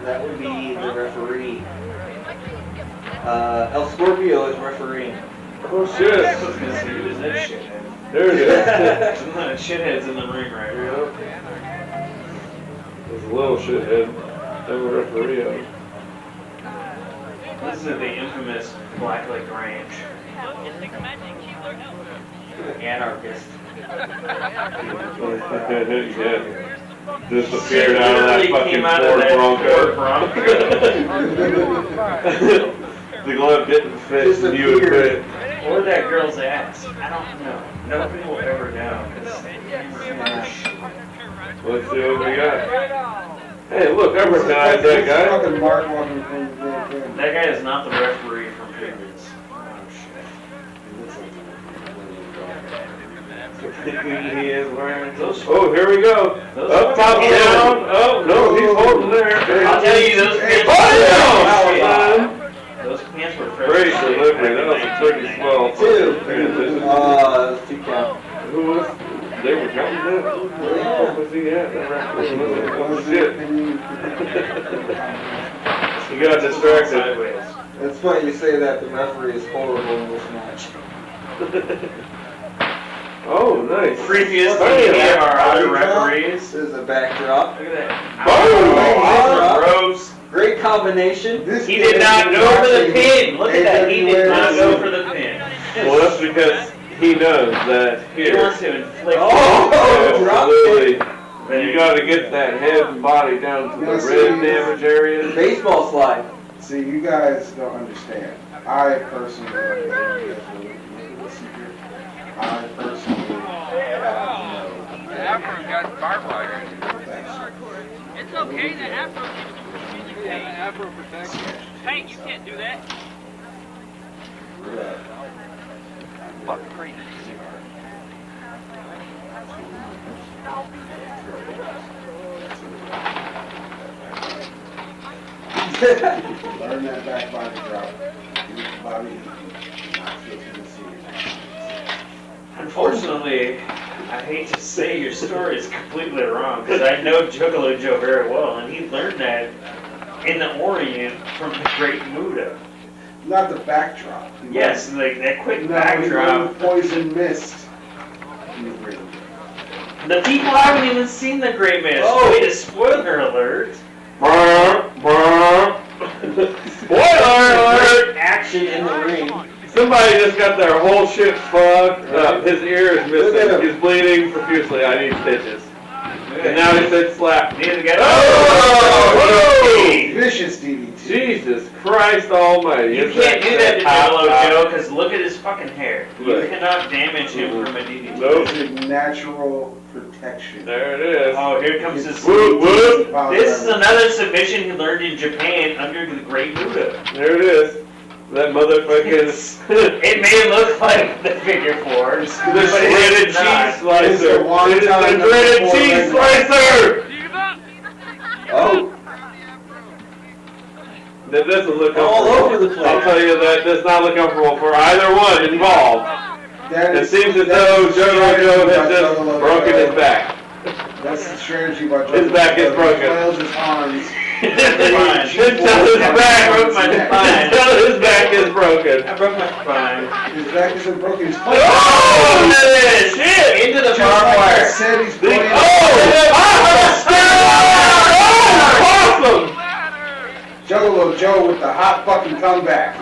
That would be the referee. El Scorpio is refereeing. Oh, shit. I was gonna say, who is that shithead? There it is. There's a lot of shitheads in the ring right now. There's a little shithead. They were referee of. This is the infamous Blackleg Ranch. Anarchist. Yeah. Disappeared out of that Literally fucking came out of Ford that Bronco. Ford Bronco. The glove didn't fit, and you would fit. Or that girl's ass. I don't know. Nobody will ever know. 'Cause Let's see what we got. Hey, look, I recognize that guy. Fucking Mark walking from the that guy is not the referee from Pigments. Oh shit. He is wearing those. Oh, here we go. Those Up, top, fucking down. Oh, no, he's holding there. I'll tell you, those pants. Oh, yeah. Those pants were Great delivery. That was a pretty swell. Two count. Who was? They were counting that? Where the fuck was he at? That referee was oh shit. He got distracted. It's funny you say that. The referee is horrible in this match. Oh, nice. Previous to Bam. any of our other Backdrop. referees. This is a backdrop. Look at that. Boom. Gross. Great combination. This He kid did not is go for the watching pin. Look at that. He did not AWS. go for the pin. Well, that's because he knows that He here. wants to inflict. Oh, drop Absolutely. it. You gotta get that head and body down to the Yes, red yes. damage areas. Baseball slide. See, you guys don't understand. I personally, I personally Afro got barbed wire. It's okay, the afro keeps the Afro protection. Hey, you can't do that. Fuck crazy. learn that back body drop. Use the body, not feel to the seat. Unfortunately, I hate to say your story is completely wrong because I know Juggalo Joe very well, and he learned that in the Orient from the Great Muda. Not the backdrop. He Yes, like that quick learned- backdrop. he learned poison mist. in the Great Muda. The people haven't even seen the Great Mist. Oh. Wait, a spoiler alert. Spoiler alert! Action in the ring. Somebody just got their whole shit fucked up. His ear is Look at him. missing. He's bleeding profusely. I need stitches. And now he said slap. Need to get. Oh! Vicious DDT. Jesus Christ Almighty! You Is can't do that to top, Juggalo top? Joe because look at his fucking hair. You Look. cannot damage him from a DDT. Nope. It's a natural protection. There it is. Oh, here comes his. Whoop, whoop. This is another submission he learned in Japan under the Great Muda. There it is. That motherfucking It may look like the figure four, the but shredded it's not. cheese slicer. It's a one It is time the shredded before cheese regular. slicer. Oh, That doesn't look all comfortable. over the place. I'll tell you that does not look comfortable for either one involved. That It is- seems as that though is the Juggalo strategy Joe by has just Juggalo broken Joe. his back. That's the strategy by Juggalo His back is Joe. broken. He flails his arms. Fine. Until his back, broke my spine. until his back is broken. I broke my spine. His back isn't broken. He's Oh, that is shit! Into the Just barbed like I wire. said, he's The- playing. Oh, awesome! Juggalo Joe with the hot fucking comeback.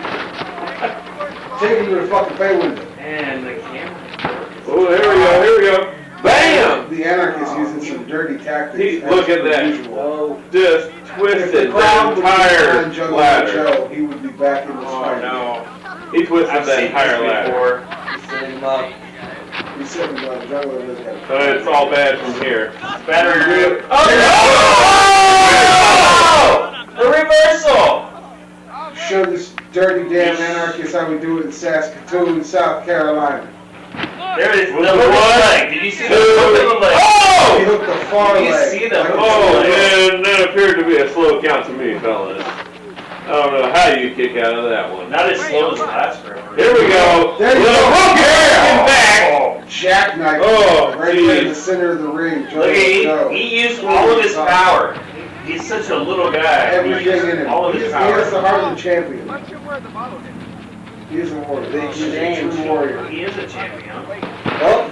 Take him to the fucking pay window. And the camera. Oh, here we go. Bam! The anarchist using some dirty tactics. Look as at per that. usual. Just If the twisted crowd the would entire be Juggalo ladder. Joe, he would be back in this Oh fight. no. He twisted I've that seen entire this ladder. before. Setting him up. He's sitting Juggalo doesn't have. So it's all bad from here. Better. Oh! The reversal! Show this dirty damn anarchist how we do it in Saskatoon, South Carolina. There it is. The With hook the of the what? leg. Did you see the hook of the leg? He Oh! hooked the far Did you leg. see the like a hook? Oh, chicken. man, that appeared to be a slow count to me, fellas. I don't know how you kick out of that one. Not as slow as the last referee. Here we go. There you Little go. hook here! Back! Jackknife Oh, right there in the geez. center of the ring. Look at Joe. he used all of his power. He's such a little guy. He Everything used in him. all of He his has the power. heart of the champion. What's your word the bottle hit? He is a warrior. Big He's a exchange. true warrior. He is a champion. Oh,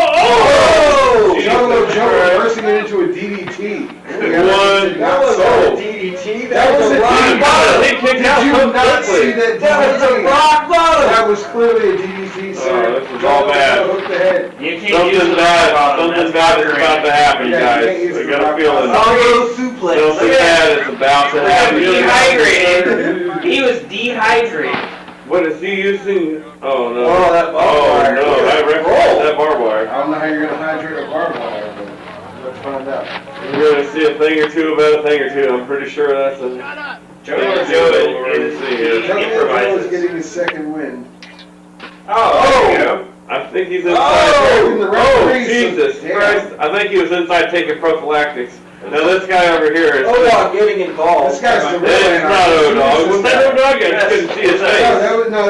Oh! Juggalo Jesus Joe Christ. reversing it into a DDT. One. that was Oh. a DDT. That was a rock DDT. bottom. He kicked Did out you so not see quickly. that That was a DDT? rock bottom. That was clearly a DDT, sir. this was all Juggalo bad. Joe hooked the head. You can't use Something the bad, bottom. something That's bad is fuckery. about to happen, Yeah, you guys. can't use I the got a rock feeling. bottom. Salvo suplex. Something Look at bad is about to Look at happen. him dehydrated. He was dehydrated. What is he using? Oh no. Oh, that barbed wire. Oh no, Look at that that referee, roll. that barbed wire. I don't know how you're going to hydrate a barbed wire, but let's find out. You're gonna see a thing or two about a thing or two. I'm pretty sure that's a. Juggalo Joe is Juggalo Joe is improvises. getting his second win. Oh, there you go. I think he's inside. Oh, the Oh, referee, Jesus damn. Christ! I think he was inside taking prophylactics. Now this guy over here is. O-Dog getting involved. This guy's the real It's not O-Dog. Was that O-Dog? I just couldn't see his No, face.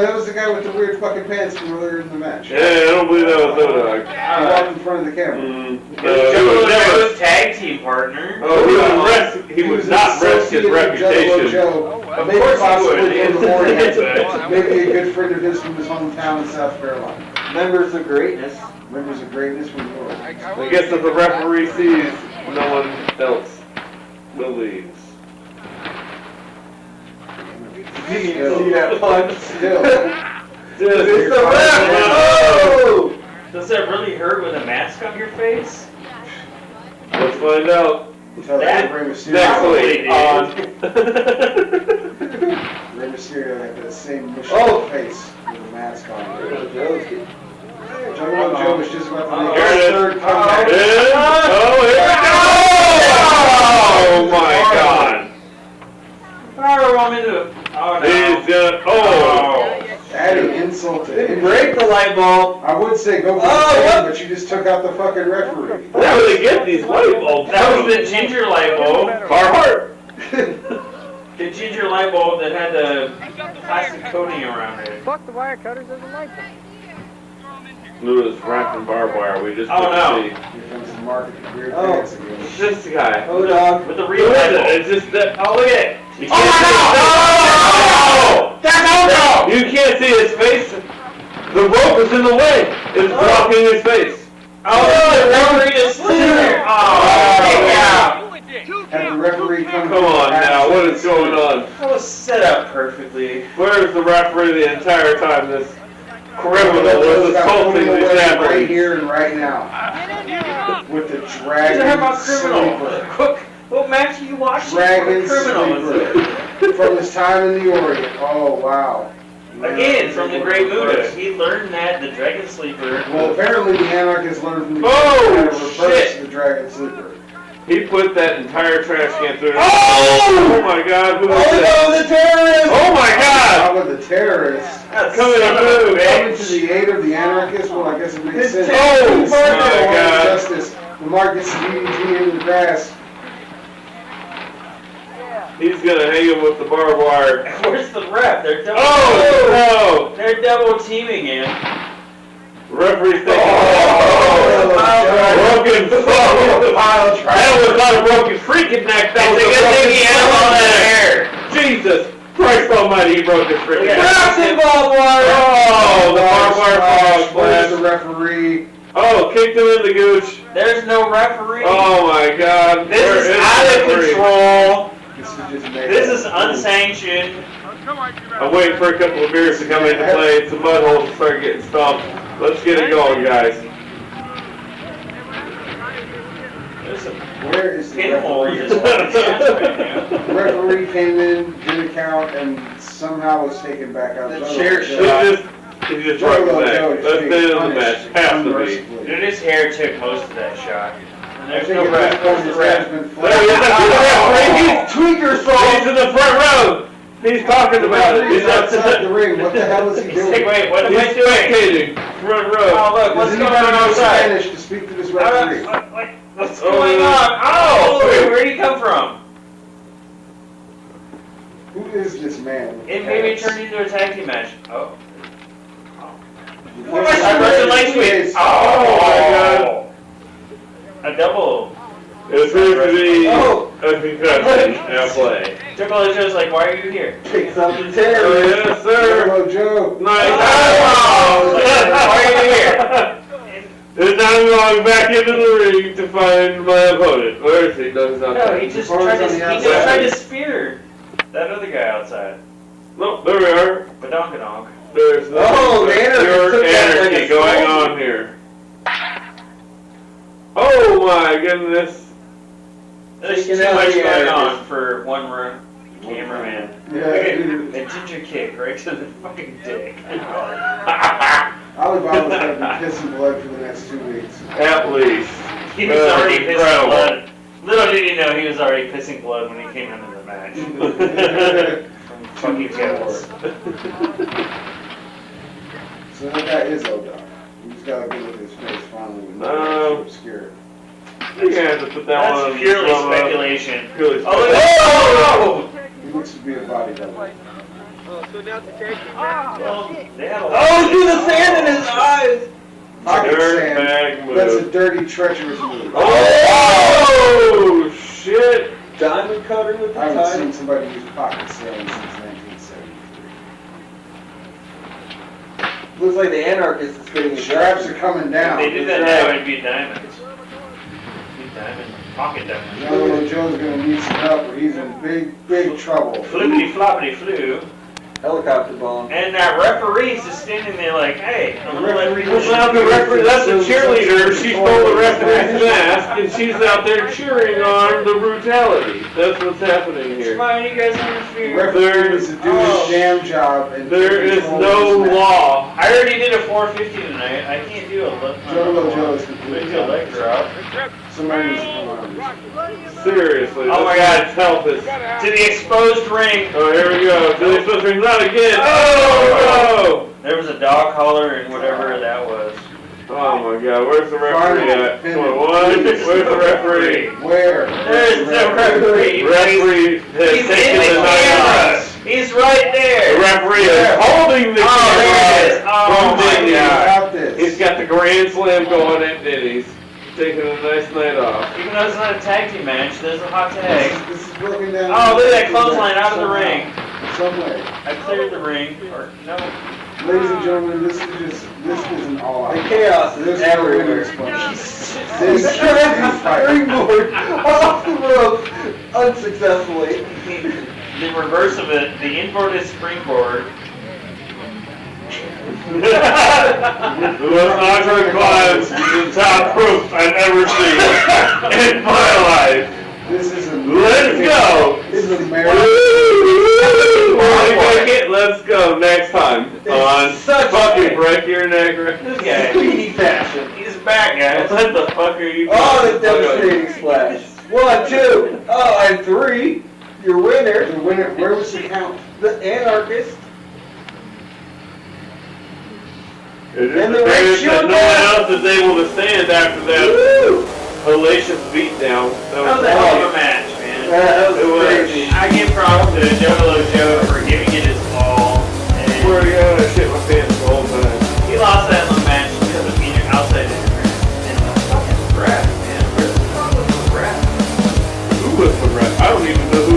that was the guy with the weird fucking pants from earlier in the match. Yeah, I don't believe that was O-Dog. He walked in front of the camera. No, Juggalo he was never. Joe's tag team partner. Oh, he would not risk his associated with Juggalo reputation. Joe, Of maybe course he possibly would. for the morning. Maybe a good friend of his from his hometown in South Carolina. Members of greatness. Members of greatness from the world. I guess if the referee sees, no one else believes. Did you see that punch? Still. Dude, It's the ref! Oh! Does that really hurt with a mask on your face? Let's find out Tell That- Rey Mysterio. next week on. Rey Mysterio had that same mushy face with a mask on. Jungle Joe was just about to make Here it his is. third comeback. Oh, here we go! Oh my God! Power bomb into it. Oh He's no. gonna. Oh! Adding insult to Didn't injury. break the light bulb. I would say go for Oh, the what? pin, but you just took out the fucking referee. How do they get these light bulbs? That was the ginger light bulb. Carhartt. The ginger light bulb that had the plastic coating around it. Fuck the wire cutters as a light bulb. Lewis wrapped in barbed wire. We just Oh, couldn't no. see. Here comes the market for weird Oh. pants again. It's just the guy. Oh, dog. With the Who real is light it? bulb. It's just that. Oh, look at it. You can't see. No! That's Odo! You can't see his face. The rope is in the way. It's blocking his face. Oh, the referee just stood there. Oh, yeah. Have the referee come. Come on now. What is going on? That was set up perfectly. Where's the referee the entire time this criminal Criminal was assaulting these right athletes? here and right now. With the He's dragon talking about criminal. sleeper. What match are you watching? Dragon What criminal is it? sleeper. From his time in the Orient. Oh, wow. Again, from the Great Muda. He learned that the Dragon Sleeper. Well, apparently the anarchists learned from the Oh, how to reverse shit. the dragon sleeper. He put that entire trash can through. Oh! my God! Who Oh, is that? no, the terrorist! Oh my God! How about the terrorists That's Coming son of a through, coming to bitch. the aid of the anarchists? Well, I guess it makes sense. Oh, It's my not law and God. Justice. The market's DDT in the grass. He's gonna hang him with the barbed wire. Where's the ref? They're double. Oh They're double teaming him. no! Referee's thinking. Oh, broken phone. That was not a broken freaking neck. That was a It's a good thing he had all that hair. Jesus Christ Almighty! He broke his freaking neck. Boxing barbed wire! Oh, the barbed wire frog Where's the splash. referee? Oh, kicked him in the gooch. There's no referee. Oh my God! This Where is the out of referee? control. This is just made This up. is unsanctioned. I'm waiting for a couple of beers to come into play. Some mud holes to start getting stomped. Let's get it going, guys. There's a Where is the pinhole in referee? this fucking match right now. The referee came in, did a count, and somehow was taken back out. The Jungle chair Joe- He just broke the neck. Joe is That's the being end of the punished match. Has to be. unmercifully. Dude, his hair took most of that shot. And I there's think no at this ref. point Where's his the head's ref? been There he is. flat. That's the referee. He's Tweaker He's in the front row. He's talking about it. He's outside the ring. What the hell is he He's like, doing? wait, what am I He's doing? spectating. Front Oh, row. look, what's Does going anybody on know outside? Spanish to speak to this referee? What's going on? Oh, where'd he come from? Who is this man? It maybe turned into a tag team match. Oh. What I Russian leg sweep. Oh, a double. It appears to be Oh. a concussion at play. Triple H was like, why are you here? Pick something Oh, terrorist. yes, sir. Hello, Joe. Nice. Oh, why are you here? And now I'm going back into the ring to find my opponent. Where is he? No, he's not No, there. he just Before tried he's to, on the he just outside. tried to spear that other guy outside. No, there we are. Badonkadonk. There's no Oh, the anarchy pure took that like anarchy a going soldier. on here. Oh my goodness. There's Taking too out much the going on anarchist. for one run cameraman. Yeah, Look at dude. a ginger kick right to the fucking dick. Alibaba's going to be pissing blood for the next 2 weeks. At least. He was already pissing Incredible. blood. Little did he know he was already pissing blood when he came into the match. Fucking jealous. So that guy is Oda. We just got to get with his face finally. With No. no obscure. You have to put that one That's on purely slow-mo. speculation. Purely Oh, look speculation. at He looks to be a body double. Oh, so now it's a tag team match? Well, they had a lot Oh, do the sand in his eyes! Pocket Dirt sand. bag That's a move. dirty, treacherous move. Oh, shit. Diamond cutter with the I haven't seen tie. somebody use pocket sand since 1973. Looks like the anarchist is getting The straps are coming If down. they did that now, it'd be diamonds. Be diamond, pocket diamonds. Juggle Joe's gonna need some help, or he's in big trouble. Flippity floppity flew. helicopter bomb. And that referee's just standing there like, hey, I'm gonna let Well, now the referee, that's the cheerleader. She stole the referee's mask, and she's out there cheering on the brutality. That's what's happening here. Come on, you guys The interfere. referee needs to do his damn job. And There is control no this match. law. I already did a 450 tonight. I can't do a look. Juggle Joe is I completely do a leg drop. Somebody needs to come on. Seriously. Oh my this God. is helpless. To the exposed ring. Oh, here we go. To the exposed ring. Not again. Oh, There was a dog collar and whatever that was. no. Oh my God. Where's the referee at? Fine. Come on, one. Where's the referee? Where? There's the referee. Referee has He's in taken the the night camera. off. He's right The there. referee is holding the Oh, there it is. camera Oh from my Denny's. God. About this. He's got the grand slam going at Denny's. Taking a nice night off. Even though it's not a tag team match, there's a hot tag. This is broken down. Oh, look at that clothesline out of the ring. Some way. I cleared the ring. Or no. Ladies and gentlemen, this isn't all out. The chaos This is everywhere. This Springboard off the rope unsuccessfully. The reverse of it, the inverted springboard. The most awkward climb to the top rope I've ever seen in my life. This is a Let's go! This is a marathon. Let's go next time on such fucking a- break your neck. Right? This guy. Speedy fashion. He's back, guys. What the fuck are you Oh, the devastating splash. 1, 2, oh, and 3. Your winner, The winner, where was the count? the anarchist. It is And the apparent red shield that no man. one else is able to stand after that Woo! hellacious beatdown. That was a hell of a match, man. That was It was. crazy. I give props to Jugalo Joe for giving it his all. Swear to And God, I shit my pants the whole time. he lost that in the match because of being outside interference. And the fucking ref, man. Where's the problem with the ref? Who was the ref? I don't even know who